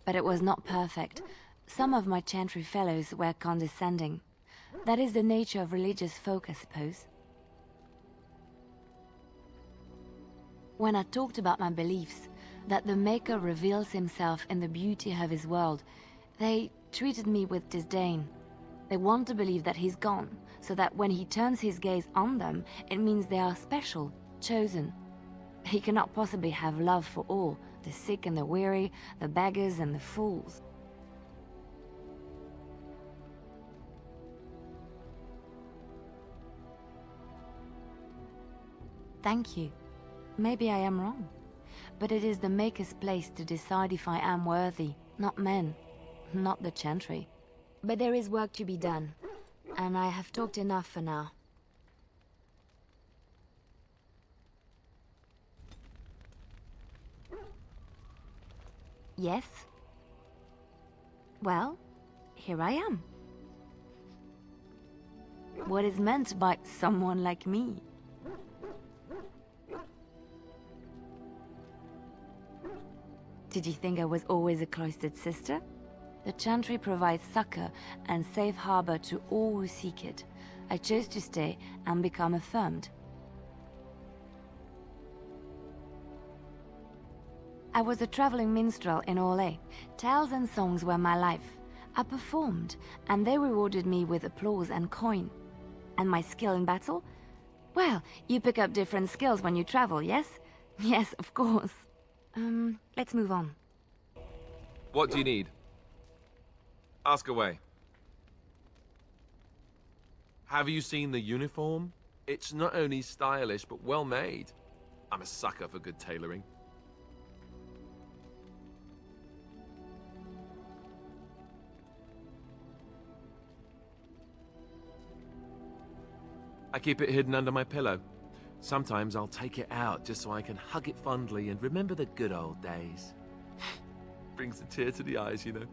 But it was not perfect. Some of my chantry fellows were condescending. That is the nature of religious folk, I suppose. When I talked about my beliefs, that the Maker reveals himself in the beauty of his world, they treated me with disdain. They want to believe that he's gone, so that when he turns his gaze on them, it means they are special, chosen. He cannot possibly have love for all, the sick and the weary, the beggars and the fools. Thank you. Maybe I am wrong. But it is the Maker's place to decide if I am worthy, not men, not the Chantry. But there is work to be done, and I have talked enough for now. Yes? Well, here I am. What is meant by someone like me? Did you think I was always a cloistered sister? The Chantry provides succor and safe harbor to all who seek it. I chose to stay and become affirmed. I was a traveling minstrel in Orlais. Tales and songs were my life. I performed, and they rewarded me with applause and coin. And my skill in battle? Well, you pick up different skills when you travel, yes? Yes, of course. Let's move on. What do you need? Ask away. Have you seen the uniform? It's not only stylish, but well made. I'm a sucker for good tailoring. I keep it hidden under my pillow. Sometimes I'll take it out just so I can hug it fondly and remember the good old days. Brings a tear to the eyes, you know.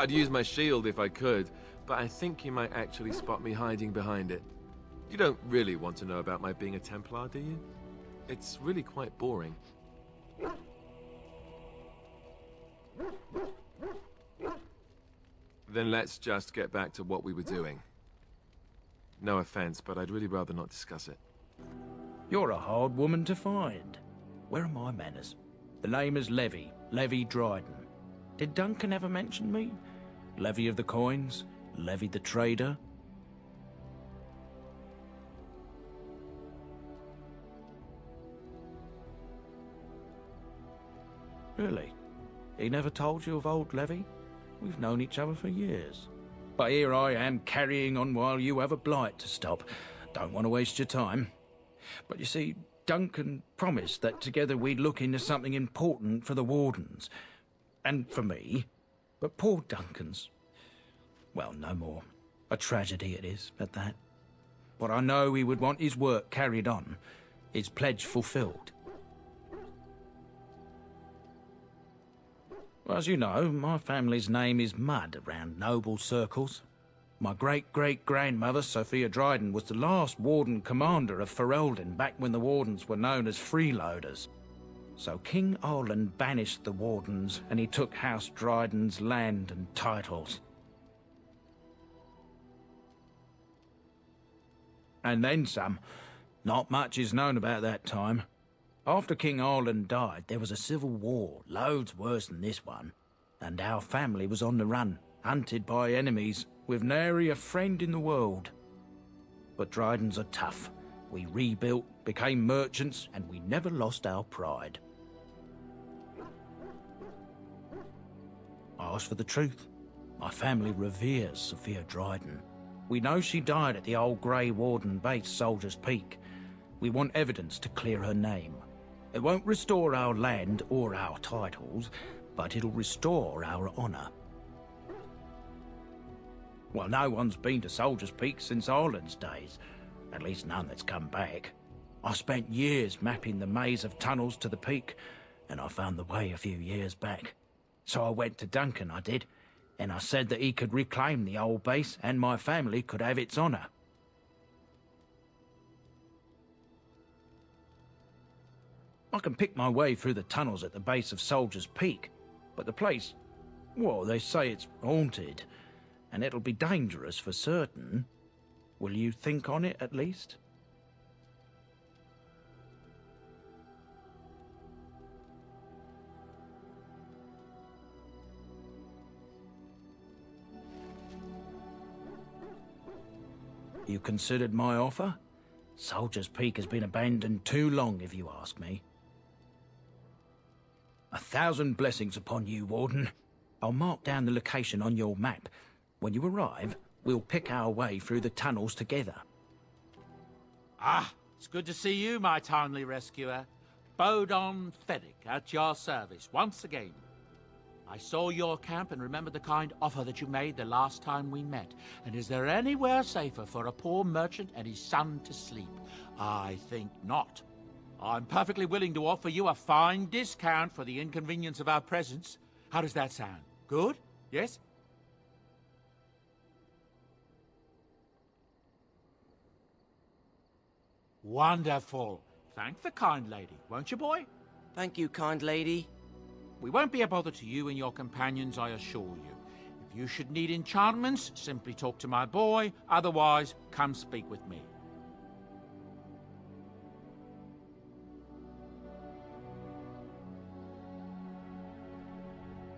I'd use my shield if I could, but I think you might actually spot me hiding behind it. You don't really want to know about my being a Templar, do you? It's really quite boring. Then let's just get back to what we were doing. No offense, but I'd really rather not discuss it. You're a hard woman to find. Where are my manners? The name is Levy Dryden. Did Duncan ever mention me? Levy of the coins? Levy the trader? Really? He never told you of old Levy? We've known each other for years. But here I am carrying on while you have a blight to stop. Don't want to waste your time. But you see, Duncan promised that together we'd look into something important for the Wardens. And for me. But poor Duncan's... well, no more. A tragedy it is, at that. But I know he would want his work carried on. His pledge fulfilled. Well, as you know, my family's name is mud around noble circles. My great-great-grandmother, Sophia Dryden, was the last Warden Commander of Ferelden back when the Wardens were known as freeloaders. So King Arland banished the Wardens, and he took House Dryden's land and titles. And then some. Not much is known about that time. After King Arland died, there was a civil war, loads worse than this one. And our family was on the run, hunted by enemies, with nary a friend in the world. But Drydens are tough. We rebuilt, became merchants, and we never lost our pride. I asked for the truth. My family reveres Sophia Dryden. We know she died at the old Grey Warden base, Soldier's Peak. We want evidence to clear her name. It won't restore our land or our titles, but it'll restore our honor. Well, no one's been to Soldier's Peak since Arland's days. At least none that's come back. I spent years mapping the maze of tunnels to the peak, and I found the way a few years back. So I went to Duncan, I did, and I said that he could reclaim the old base and my family could have its honor. I can pick my way through the tunnels at the base of Soldier's Peak, but the place, well, they say it's haunted, and it'll be dangerous for certain. Will you think on it, at least? You considered my offer? Soldier's Peak has been abandoned too long, if you ask me. 1,000 blessings upon you, Warden. I'll mark down the location on your map. When you arrive, we'll pick our way through the tunnels together. Ah, it's good to see you, my timely rescuer. Bodon Feddick, at your service, once again. I saw your camp and remember the kind offer that you made the last time we met. And is there anywhere safer for a poor merchant and his son to sleep? I think not. I'm perfectly willing to offer you a fine discount for the inconvenience of our presence. How does that sound? Good? Yes? Wonderful. Thank the kind lady, won't you, boy? Thank you, kind lady. We won't be a bother to you and your companions, I assure you. If you should need enchantments, simply talk to my boy. Otherwise, come speak with me.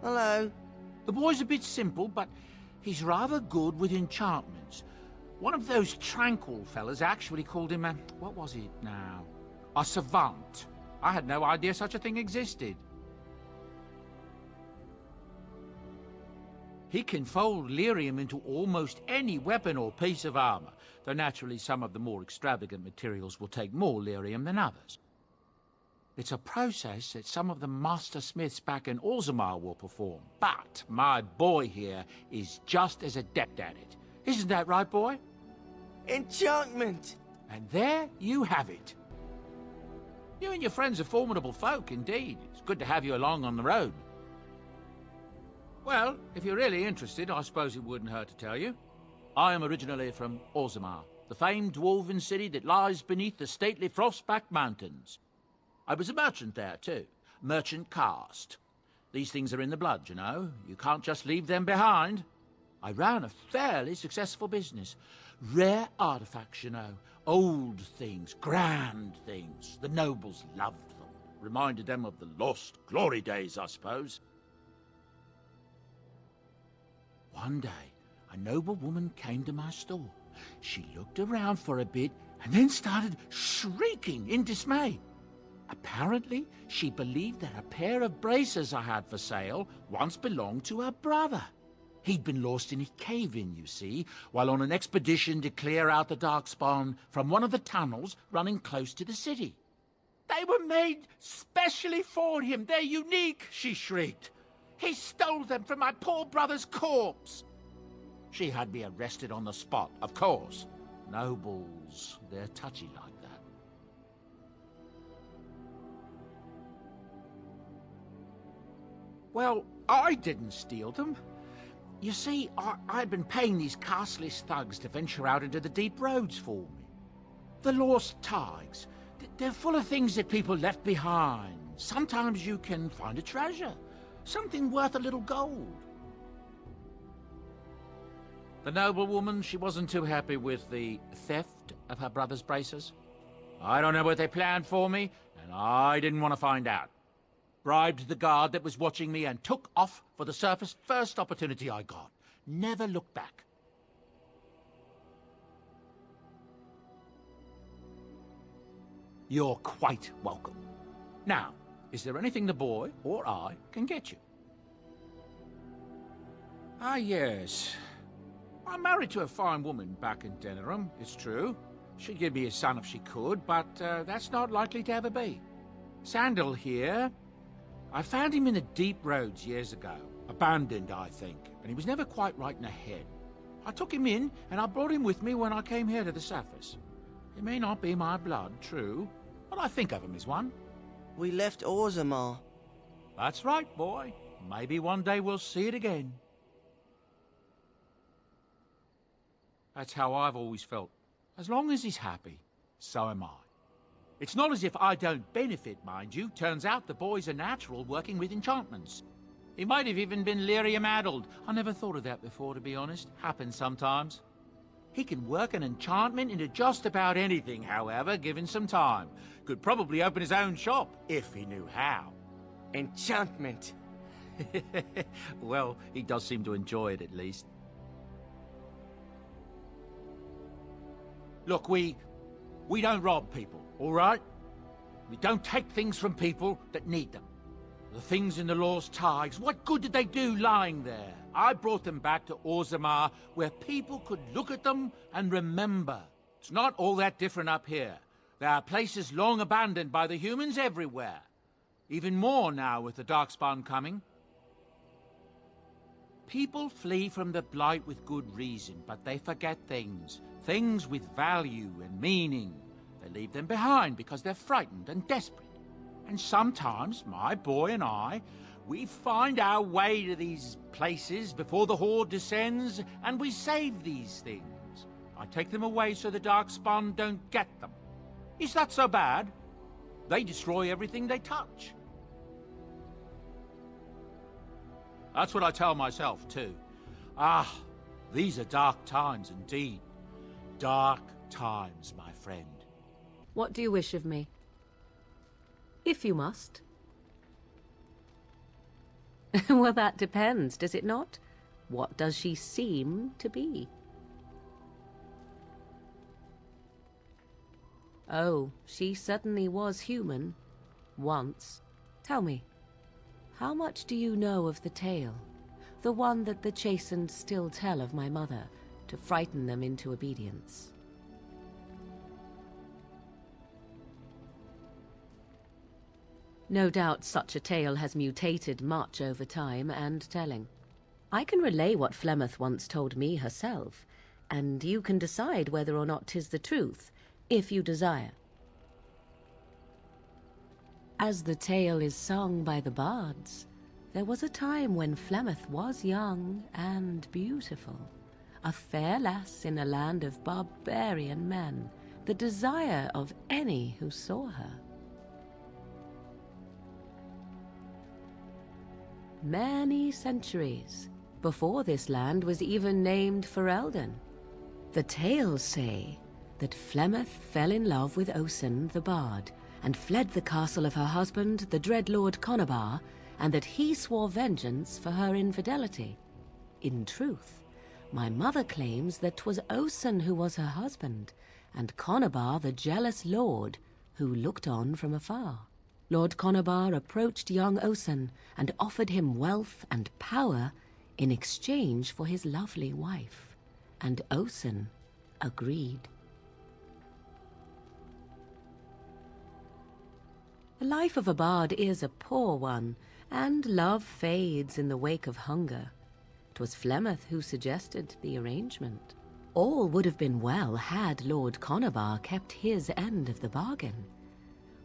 Hello. The boy's a bit simple, but he's rather good with enchantments. One of those tranquil fellas actually called him a... what was it now? A savant. I had no idea such a thing existed. He can fold lyrium into almost any weapon or piece of armor, though naturally some of the more extravagant materials will take more lyrium than others. It's a process that some of the master smiths back in Orzammar will perform, but my boy here is just as adept at it. Isn't that right, boy? Enchantment! And there you have it. You and your friends are formidable folk, indeed. It's good to have you along on the road. Well, if you're really interested, I suppose it wouldn't hurt to tell you. I am originally from Orzammar, the famed dwarven city that lies beneath the stately Frostback Mountains. I was a merchant there, too. Merchant caste. These things are in the blood, you know. You can't just leave them behind. I ran a fairly successful business. Rare artifacts, you know. Old things, grand things. The nobles loved them. Reminded them of the lost glory days, I suppose. One day, a noble woman came to my store. She looked around for a bit and then started shrieking in dismay. Apparently, she believed that a pair of braces I had for sale once belonged to her brother. He'd been lost in a cave-in, you see, while on an expedition to clear out the Darkspawn from one of the tunnels running close to the city. They were made specially for him. They're unique, she shrieked. He stole them from my poor brother's corpse. She had me arrested on the spot, of course. Nobles, they're touchy like that. Well, I didn't steal them. You see, I'd been paying these castless thugs to venture out into the deep roads for me. The lost tigers, they're full of things that people left behind. Sometimes you can find a treasure, something worth a little gold. The noblewoman, she wasn't too happy with the theft of her brother's braces. I don't know what they planned for me, and I didn't want to find out. Bribed the guard that was watching me and took off for the surface first opportunity I got. Never looked back. You're quite welcome. Now, is there anything the boy or I can get you? Ah, yes. I'm married to a fine woman back in Denerim, it's true. She'd give me a son if she could, but that's not likely to ever be. Sandal here. I found him in the deep roads years ago. Abandoned, I think, and he was never quite right in the head. I took him in, and I brought him with me when I came here to the surface. He may not be my blood, true, but I think of him as one. We left Orzammar. That's right, boy. Maybe one day we'll see it again. That's how I've always felt. As long as he's happy, so am I. It's not as if I don't benefit, mind you. Turns out the boy's a natural working with enchantments. He might have even been lyrium-addled. I never thought of that before, to be honest. Happens sometimes. He can work an enchantment into just about anything, however, given some time. Could probably open his own shop, if he knew how. Enchantment. Well, he does seem to enjoy it, at least. Look, we don't rob people, all right? We don't take things from people that need them. The things in the Lost Tigers, what good did they do lying there? I brought them back to Orzammar, where people could look at them and remember. It's not all that different up here. There are places long abandoned by the humans everywhere. Even more now with the Darkspawn coming. People flee from the Blight with good reason, but they forget things. Things with value and meaning. They leave them behind because they're frightened and desperate. And sometimes, my boy and I, we find our way to these places before the Horde descends, and we save these things. I take them away so the Darkspawn don't get them. Is that so bad? They destroy everything they touch. That's what I tell myself, too. Ah, these are dark times indeed. Dark times, my friend. What do you wish of me? If you must. Well, that depends, does it not? What does she seem to be? Oh, she certainly was human. Once. Tell me, how much do you know of the tale? The one that the Chastened still tell of my mother, to frighten them into obedience. No doubt such a tale has mutated much over time and telling. I can relay what Flemeth once told me herself, and you can decide whether or not 'tis the truth, if you desire. As the tale is sung by the bards, there was a time when Flemeth was young and beautiful. A fair lass in a land of barbarian men, the desire of any who saw her. Many centuries before this land was even named Ferelden. The tales say that Flemeth fell in love with Osen the Bard and fled the castle of her husband, the Dreadlord Conabar, and that he swore vengeance for her infidelity. In truth, my mother claims that 'twas Osen who was her husband, and Conabar the jealous lord who looked on from afar. Lord Conabar approached young Osen and offered him wealth and power in exchange for his lovely wife, and Osen agreed. The life of a bard is a poor one, and love fades in the wake of hunger. 'Twas Flemeth who suggested the arrangement. All would have been well had Lord Conabar kept his end of the bargain.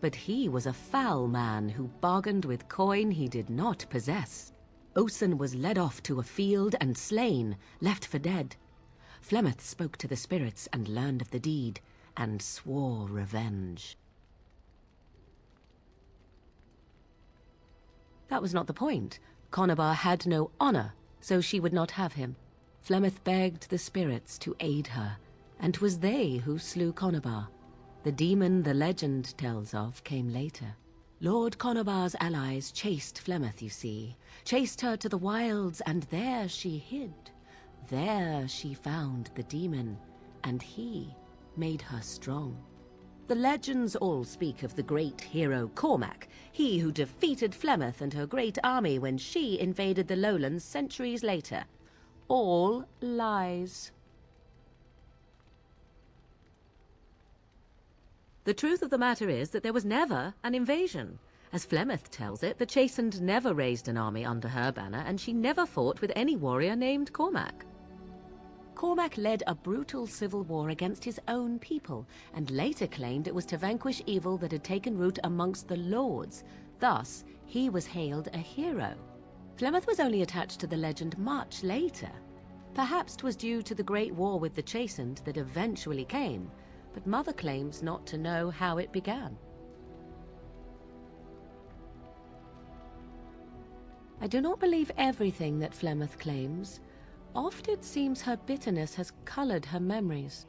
But he was a foul man who bargained with coin he did not possess. Osen was led off to a field and slain, left for dead. Flemeth spoke to the spirits and learned of the deed, and swore revenge. That was not the point. Conabar had no honor, so she would not have him. Flemeth begged the spirits to aid her, and 'twas they who slew Conabar. The demon the legend tells of came later. Lord Conabar's allies chased Flemeth, you see, chased her to the wilds, and there she hid. There she found the demon, and he made her strong. The legends all speak of the great hero Cormac, he who defeated Flemeth and her great army when she invaded the lowlands centuries later. All lies. The truth of the matter is that there was never an invasion. As Flemeth tells it, the Chastened never raised an army under her banner, and she never fought with any warrior named Cormac. Cormac led a brutal civil war against his own people, and later claimed it was to vanquish evil that had taken root amongst the lords. Thus, he was hailed a hero. Flemeth was only attached to the legend much later. Perhaps 'twas due to the great war with the Chastened that eventually came, but Mother claims not to know how it began. I do not believe everything that Flemeth claims. Oft it seems her bitterness has colored her memories.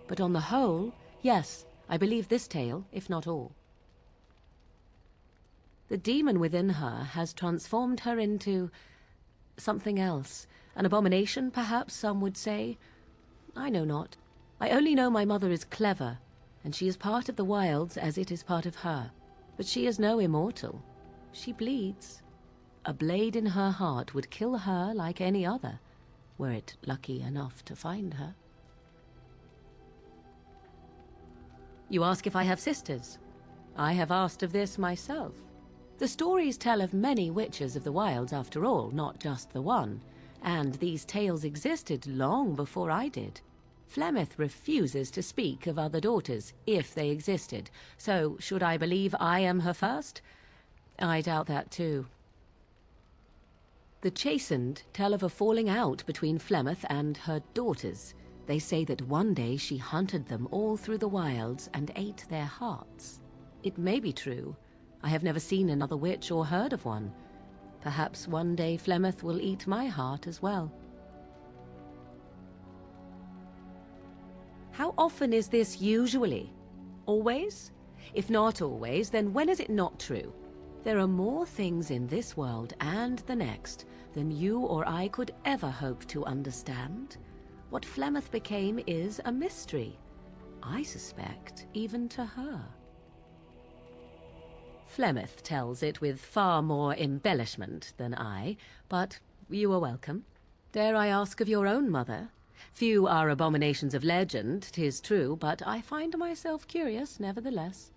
But on the whole, yes, I believe this tale, if not all. The demon within her has transformed her into something else. An abomination, perhaps some would say. I know not. I only know my mother is clever, and she is part of the wilds as it is part of her. But she is no immortal. She bleeds. A blade in her heart would kill her like any other, were it lucky enough to find her. You ask if I have sisters. I have asked of this myself. The stories tell of many witches of the wilds after all, not just the one, and these tales existed long before I did. Flemeth refuses to speak of other daughters, if they existed, so should I believe I am her first? I doubt that too. The Chastened tell of a falling out between Flemeth and her daughters. They say that one day she hunted them all through the wilds and ate their hearts. It may be true. I have never seen another witch or heard of one. Perhaps one day Flemeth will eat my heart as well. How often is this usually? Always? If not always, then when is it not true? There are more things in this world and the next than you or I could ever hope to understand. What Flemeth became is a mystery. I suspect even to her. Flemeth tells it with far more embellishment than I, but you are welcome. Dare I ask of your own mother? Few are abominations of legend, 'tis true, but I find myself curious nevertheless.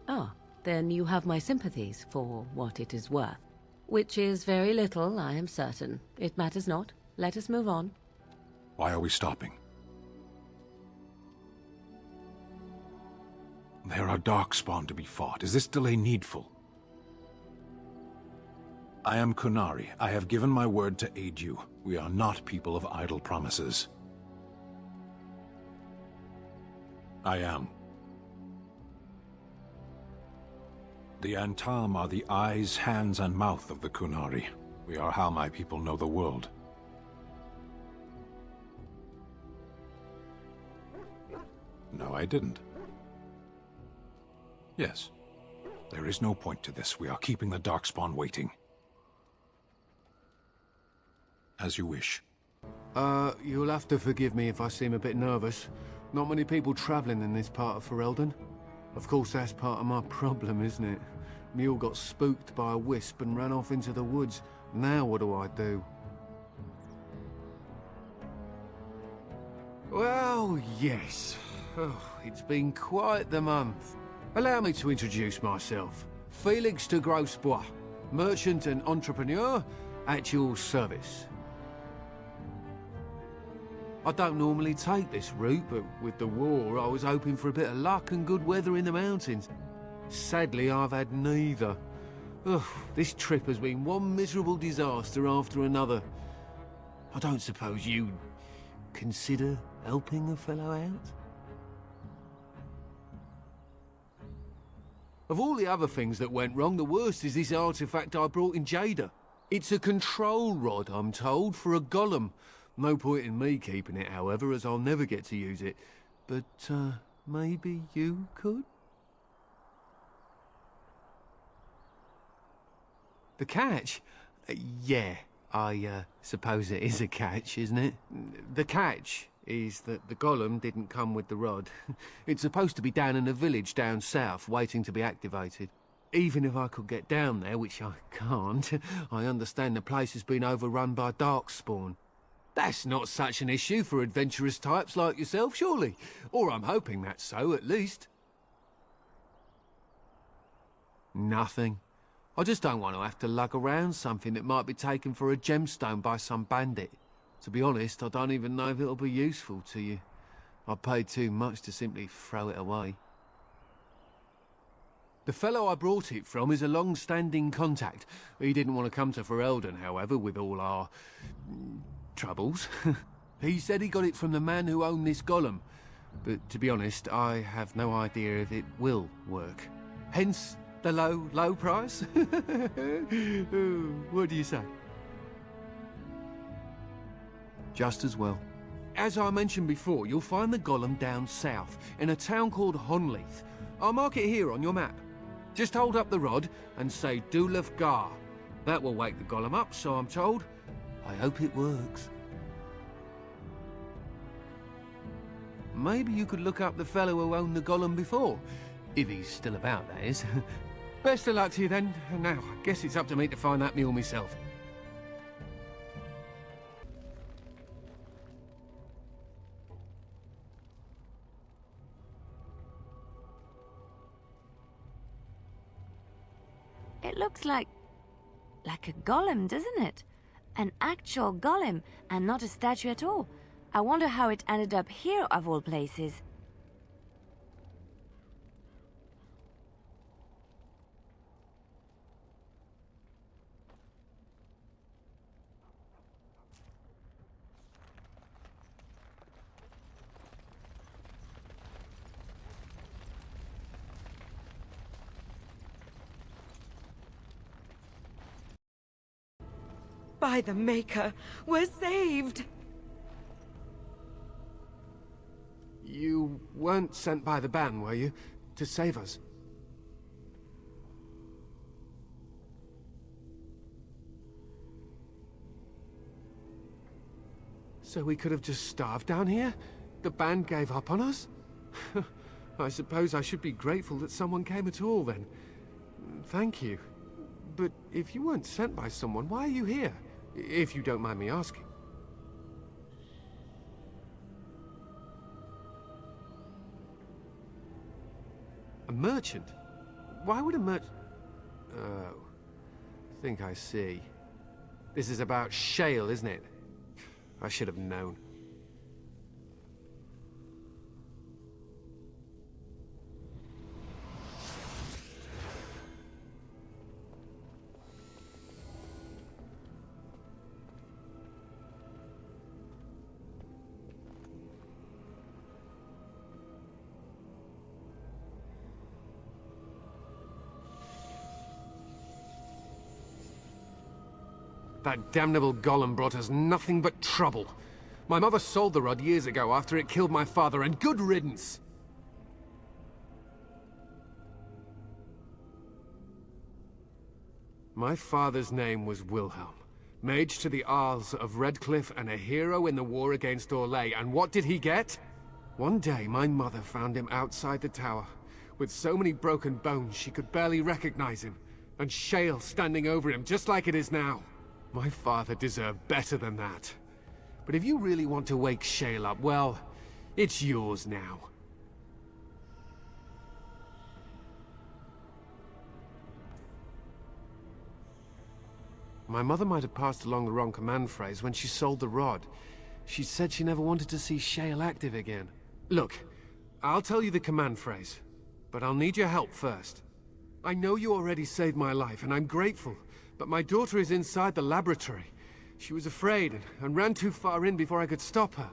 Ah, then you have my sympathies for what it is worth. Which is very little, I am certain. It matters not. Let us move on. Why are we stopping? There are darkspawn to be fought. Is this delay needful? I am Kunari. I have given my word to aid you. We are not people of idle promises. I am. The Antam are the eyes, hands, and mouth of the Kunari. We are how my people know the world. No, I didn't. Yes. There is no point to this. We are keeping the Darkspawn waiting. As you wish. You'll have to forgive me if I seem a bit nervous. Not many people travelling in this part of Ferelden. Of course, that's part of my problem, isn't it? Mule got spooked by a wisp and ran off into the woods. Now what do I do? Well, yes. Oh, it's been quite the month. Allow me to introduce myself. Felix de Grosbois, merchant and entrepreneur at your service. I don't normally take this route, but with the war, I was hoping for a bit of luck and good weather in the mountains. Sadly, I've had neither. Ugh, this trip has been one miserable disaster after another. I don't suppose you'd consider helping a fellow out? Of all the other things that went wrong, the worst is this artifact I brought in Jada. It's a control rod, I'm told, for a golem. No point in me keeping it, however, as I'll never get to use it. But, maybe you could? The catch? Yeah, I suppose it is a catch, isn't it? The catch is that the golem didn't come with the rod. It's supposed to be down in a village down south, waiting to be activated. Even if I could get down there, which I can't, I understand the place has been overrun by darkspawn. That's not such an issue for adventurous types like yourself, surely? Or I'm hoping that's so, at least. Nothing. I just don't want to have to lug around something that might be taken for a gemstone by some bandit. To be honest, I don't even know if it'll be useful to you. I paid too much to simply throw it away. The fellow I brought it from is a long-standing contact. He didn't want to come to Ferelden, however, with all our troubles. He said he got it from the man who owned this golem. But to be honest, I have no idea if it will work. Hence the low price? What do you say? Just as well. As I mentioned before, you'll find the golem down south, in a town called Honleith. I'll mark it here on your map. Just hold up the rod and say Dulaf Gar. That will wake the golem up, so I'm told. I hope it works. Maybe you could look up the fellow who owned the golem before. If he's still about, that is. Best of luck to you then. Now, I guess it's up to me to find that mule myself. It looks like a golem, doesn't it? An actual golem, and not a statue at all. I wonder how it ended up here, of all places. By the Maker, we're saved! You weren't sent by the ban, were you? To save us? So we could have just starved down here? The band gave up on us? I suppose I should be grateful that someone came at all, then. Thank you. But if you weren't sent by someone, why are you here? If you don't mind me asking. A merchant? Why would a merchant... Oh. I think I see. This is about Shale, isn't it? I should have known. That damnable golem brought us nothing but trouble. My mother sold the rod years ago after it killed my father, and good riddance! My father's name was Wilhelm, mage to the Isles of Redcliffe and a hero in the war against Orlais, and what did he get? One day, my mother found him outside the tower, with so many broken bones she could barely recognize him, and Shale standing over him just like it is now. My father deserved better than that. But if you really want to wake Shale up, well, it's yours now. My mother might have passed along the wrong command phrase when she sold the rod. She said she never wanted to see Shale active again. Look, I'll tell you the command phrase, but I'll need your help first. I know you already saved my life, and I'm grateful, but my daughter is inside the laboratory. She was afraid and ran too far in before I could stop her.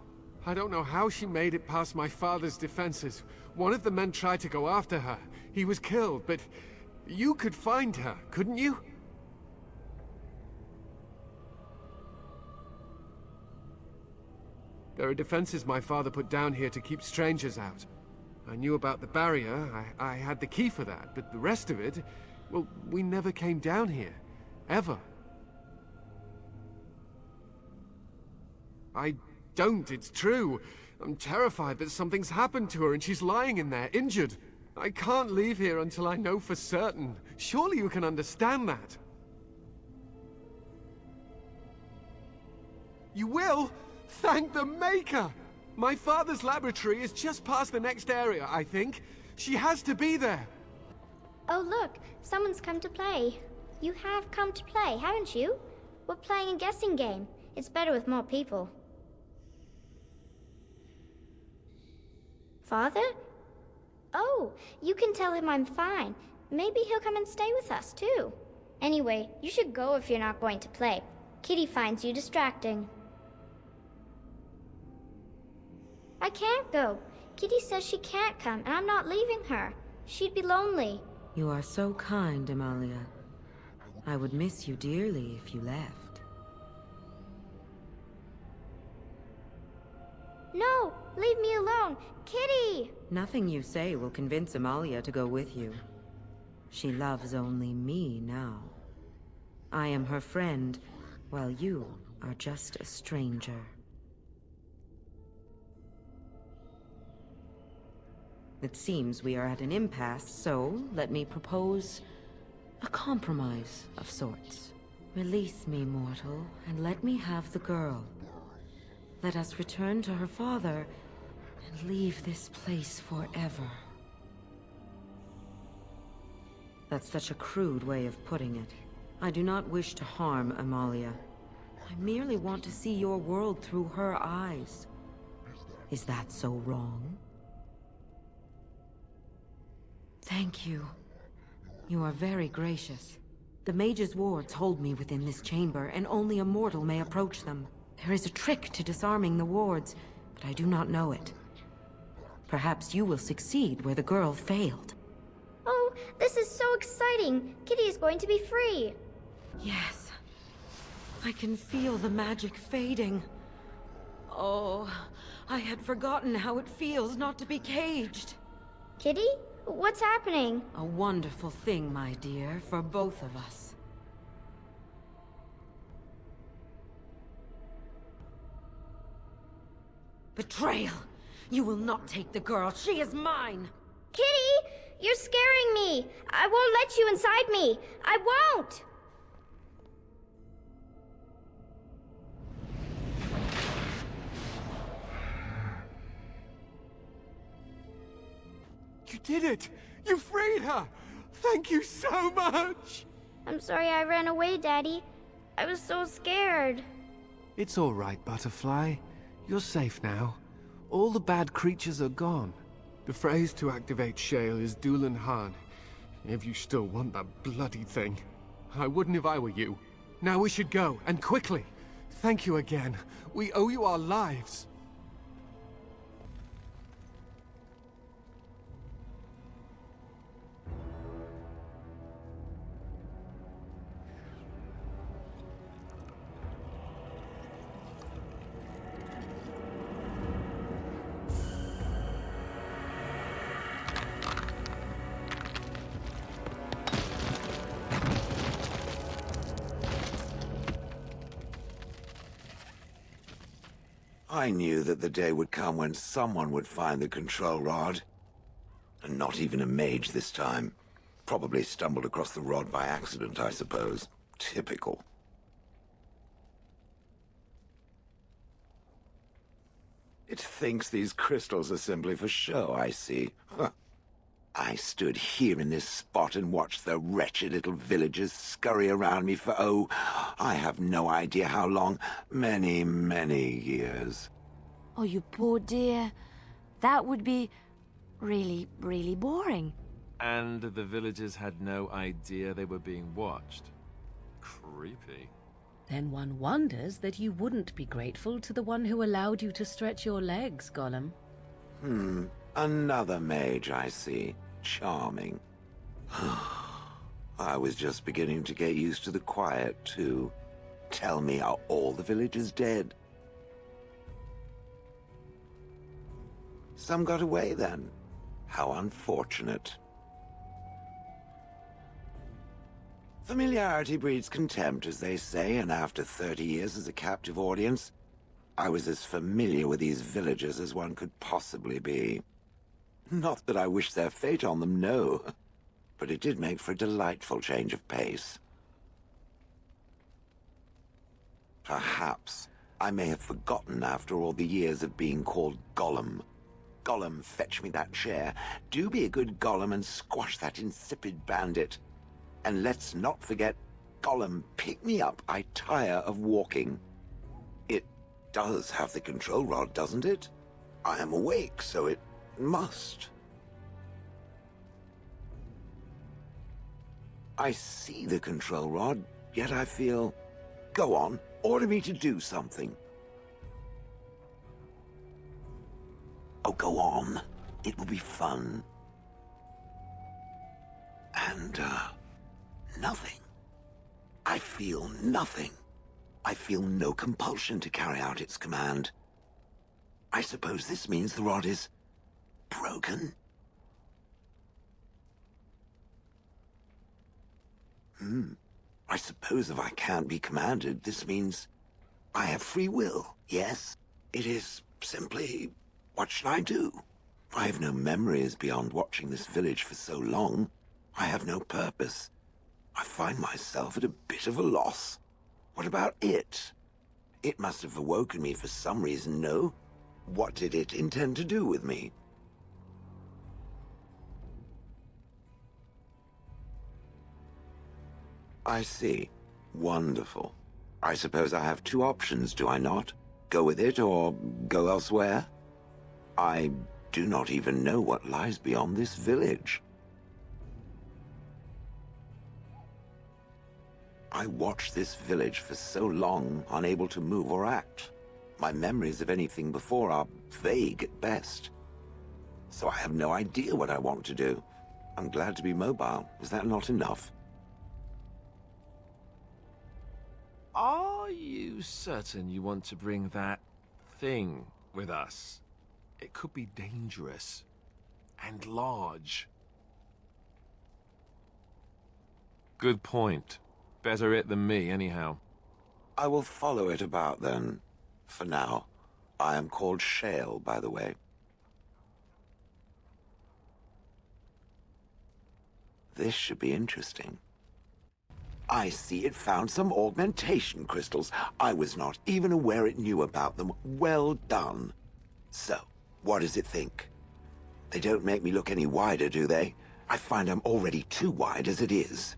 I don't know how she made it past my father's defenses. One of the men tried to go after her. He was killed, but you could find her, couldn't you? There are defenses my father put down here to keep strangers out. I knew about the barrier, I had the key for that, but the rest of it, well, we never came down here. Ever. I don't, it's true. I'm terrified that something's happened to her and she's lying in there, injured. I can't leave here until I know for certain. Surely you can understand that. You will? Thank the Maker! My father's laboratory is just past the next area, I think. She has to be there. Oh look, someone's come to play. You have come to play, haven't you? We're playing a guessing game. It's better with more people. Father? Oh, you can tell him I'm fine. Maybe he'll come and stay with us, too. Anyway, you should go if you're not going to play. Kitty finds you distracting. I can't go. Kitty says she can't come, and I'm not leaving her. She'd be lonely. You are so kind, Amalia. I would miss you dearly if you left. No! Leave me alone! Kitty! Nothing you say will convince Amalia to go with you. She loves only me now. I am her friend, while you are just a stranger. It seems we are at an impasse, so let me propose a compromise of sorts. Release me, mortal, and let me have the girl. Let us return to her father and leave this place forever. That's such a crude way of putting it. I do not wish to harm Amalia. I merely want to see your world through her eyes. Is that so wrong? Thank you. You are very gracious. The mage's wards hold me within this chamber, and only a mortal may approach them. There is a trick to disarming the wards, but I do not know it. Perhaps you will succeed where the girl failed. Oh, this is so exciting! Kitty is going to be free! Yes. I can feel the magic fading. Oh, I had forgotten how it feels not to be caged. Kitty? What's happening? A wonderful thing, my dear, for both of us. Betrayal! You will not take the girl. She is mine! Kitty! You're scaring me! I won't let you inside me! I won't! You did it! You freed her! Thank you so much! I'm sorry I ran away, Daddy. I was so scared. It's all right, Butterfly. You're safe now. All the bad creatures are gone. The phrase to activate Shale is Dulan Han. If you still want that bloody thing. I wouldn't if I were you. Now we should go, and quickly. Thank you again. We owe you our lives. I knew that the day would come when someone would find the control rod. And not even a mage this time. Probably stumbled across the rod by accident, I suppose. Typical. It thinks these crystals are simply for show, I see. Huh. I stood here in this spot and watched the wretched little villagers scurry around me for, oh, I have no idea how long. Many, many years. Oh, you poor dear. That would be really, really boring. And the villagers had no idea they were being watched. Creepy. Then one wonders that you wouldn't be grateful to the one who allowed you to stretch your legs, Gollum. Another mage, I see. Charming. I was just beginning to get used to the quiet, too. Tell me, are all the villagers dead? Some got away, then. How unfortunate. Familiarity breeds contempt, as they say, and after 30 years as a captive audience, I was as familiar with these villagers as one could possibly be. Not that I wish their fate on them, no. But it did make for a delightful change of pace. Perhaps I may have forgotten after all the years of being called Gollum. Gollum, fetch me that chair. Do be a good Gollum and squash that insipid bandit. And let's not forget, Gollum, pick me up. I tire of walking. It does have the control rod, doesn't it? I am awake, so it must. I see the control rod, yet I feel... Go on, order me to do something. Oh, go on. It will be fun. And, nothing. I feel nothing. I feel no compulsion to carry out its command. I suppose this means the rod is... broken? I suppose if I can't be commanded, this means I have free will, yes? It is simply... what should I do? I have no memories beyond watching this village for so long. I have no purpose. I find myself at a bit of a loss. What about it? It must have awoken me for some reason, no? What did it intend to do with me? I see. Wonderful. I suppose I have two options, do I not? Go with it or go elsewhere? I do not even know what lies beyond this village. I watched this village for so long, unable to move or act. My memories of anything before are vague at best. So I have no idea what I want to do. I'm glad to be mobile. Is that not enough? Are you certain you want to bring that thing with us? It could be dangerous and large. Good point. Better it than me, anyhow. I will follow it about, then. For now. I am called Shale, by the way. This should be interesting. I see it found some augmentation crystals. I was not even aware it knew about them. Well done. So, what does it think? They don't make me look any wider, do they? I find I'm already too wide as it is.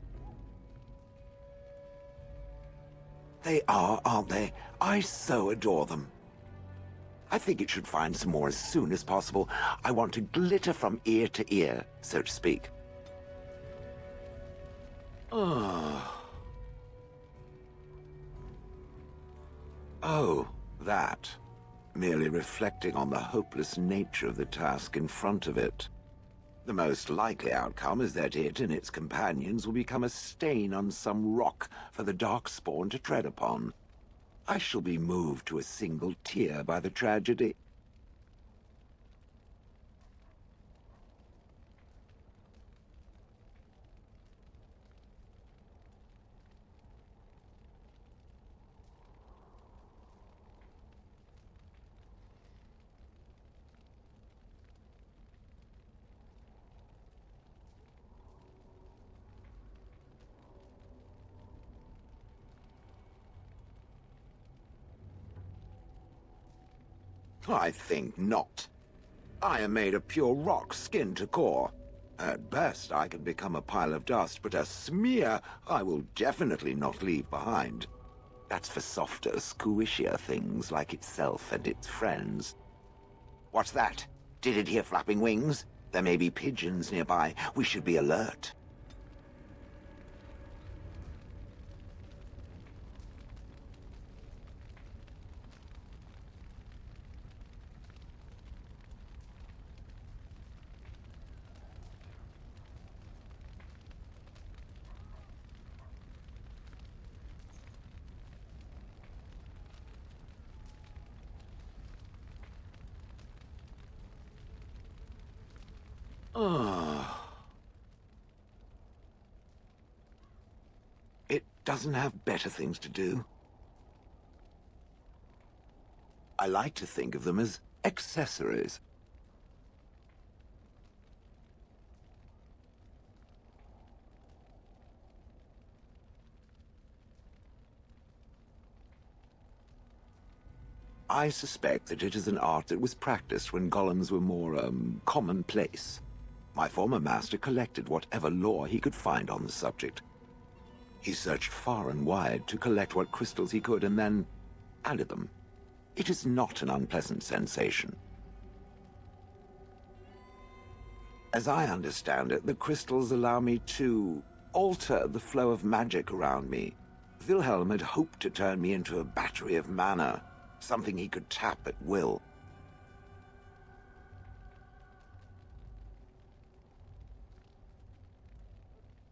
They are, aren't they? I so adore them. I think it should find some more as soon as possible. I want to glitter from ear to ear, so to speak. Oh, that. Merely reflecting on the hopeless nature of the task in front of it. The most likely outcome is that it and its companions will become a stain on some rock for the Darkspawn to tread upon. I shall be moved to a single tear by the tragedy. I think not. I am made of pure rock, skin to core. At best, I can become a pile of dust, but a smear I will definitely not leave behind. That's for softer, squishier things like itself and its friends. What's that? Did it hear flapping wings? There may be pigeons nearby. We should be alert. It doesn't have better things to do. I like to think of them as accessories. I suspect that it is an art that was practiced when golems were more, commonplace. My former master collected whatever lore he could find on the subject. He searched far and wide to collect what crystals he could and then added them. It is not an unpleasant sensation. As I understand it, the crystals allow me to alter the flow of magic around me. Wilhelm had hoped to turn me into a battery of mana, something he could tap at will.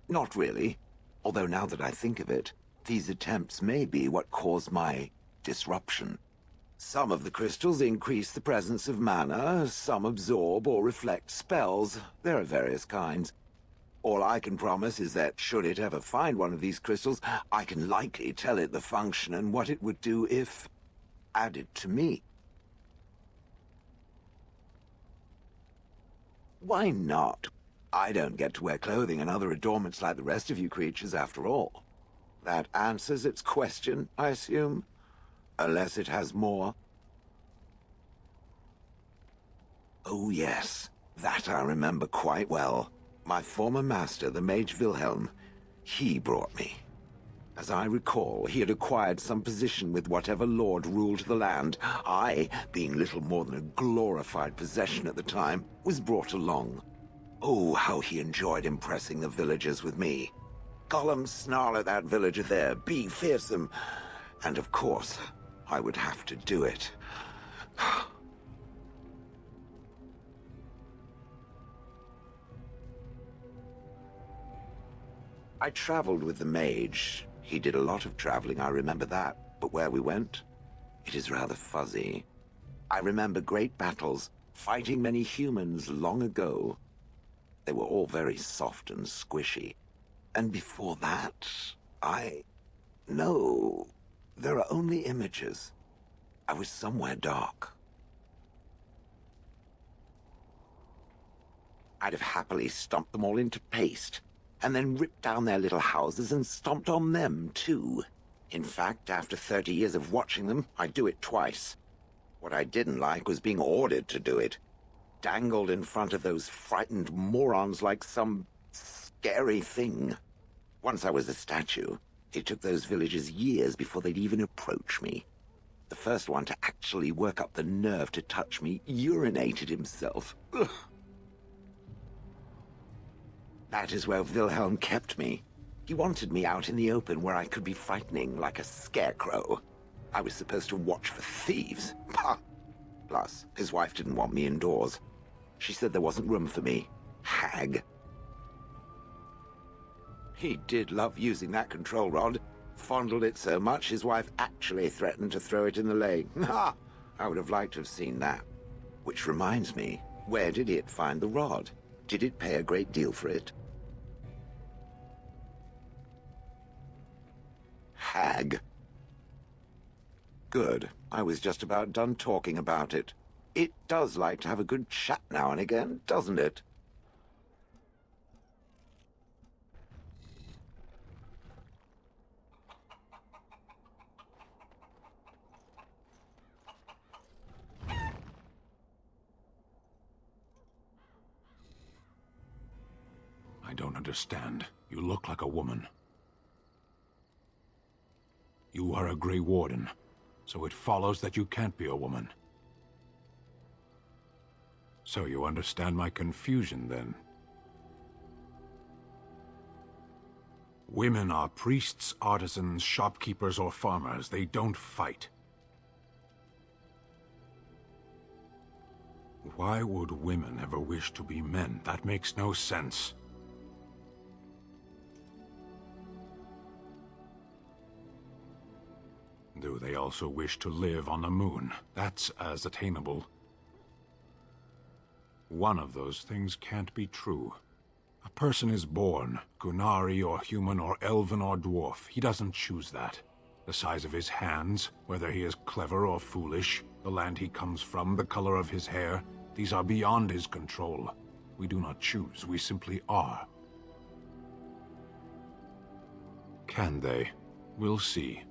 Not really. Although now that I think of it, these attempts may be what caused my disruption. Some of the crystals increase the presence of mana, some absorb or reflect spells. There are various kinds. All I can promise is that should it ever find one of these crystals, I can likely tell it the function and what it would do if added to me. Why not? I don't get to wear clothing and other adornments like the rest of you creatures, after all. That answers its question, I assume? Unless it has more. Oh yes, that I remember quite well. My former master, the Mage Wilhelm, he brought me. As I recall, he had acquired some position with whatever lord ruled the land. I, being little more than a glorified possession at the time, was brought along. Oh, how he enjoyed impressing the villagers with me. Gollum snarl at that villager there, be fearsome. And of course, I would have to do it. I traveled with the mage. He did a lot of traveling, I remember that. But where we went, it is rather fuzzy. I remember great battles, fighting many humans long ago. They were all very soft and squishy. And before that, No, there are only images. I was somewhere dark. I'd have happily stomped them all into paste, and then ripped down their little houses and stomped on them, too. In fact, after 30 years of watching them, I'd do it twice. What I didn't like was being ordered to do it. Dangled in front of those frightened morons like some scary thing. Once I was a statue, it took those villagers years before they'd even approach me. The first one to actually work up the nerve to touch me urinated himself. Ugh. That is where Wilhelm kept me. He wanted me out in the open where I could be frightening like a scarecrow. I was supposed to watch for thieves. Pah! Plus, his wife didn't want me indoors. She said there wasn't room for me. Hag. He did love using that control rod. Fondled it so much, his wife actually threatened to throw it in the lake. Ha! I would have liked to have seen that. Which reminds me, where did it find the rod? Did it pay a great deal for it? Hag. Good. I was just about done talking about it. It does like to have a good chat now and again, doesn't it? don't understand. You look like a woman. You are a Grey Warden, so it follows that you can't be a woman. So you understand my confusion, then? Women are priests, artisans, shopkeepers, or farmers. They don't fight. Why would women ever wish to be men? That makes no sense. Do they also wish to live on the moon? That's as attainable. One of those things can't be true. A person is born, Gunari or human or elven or dwarf. He doesn't choose that. The size of his hands, whether he is clever or foolish, the land he comes from, the color of his hair, these are beyond his control. We do not choose, we simply are. Can they? We'll see.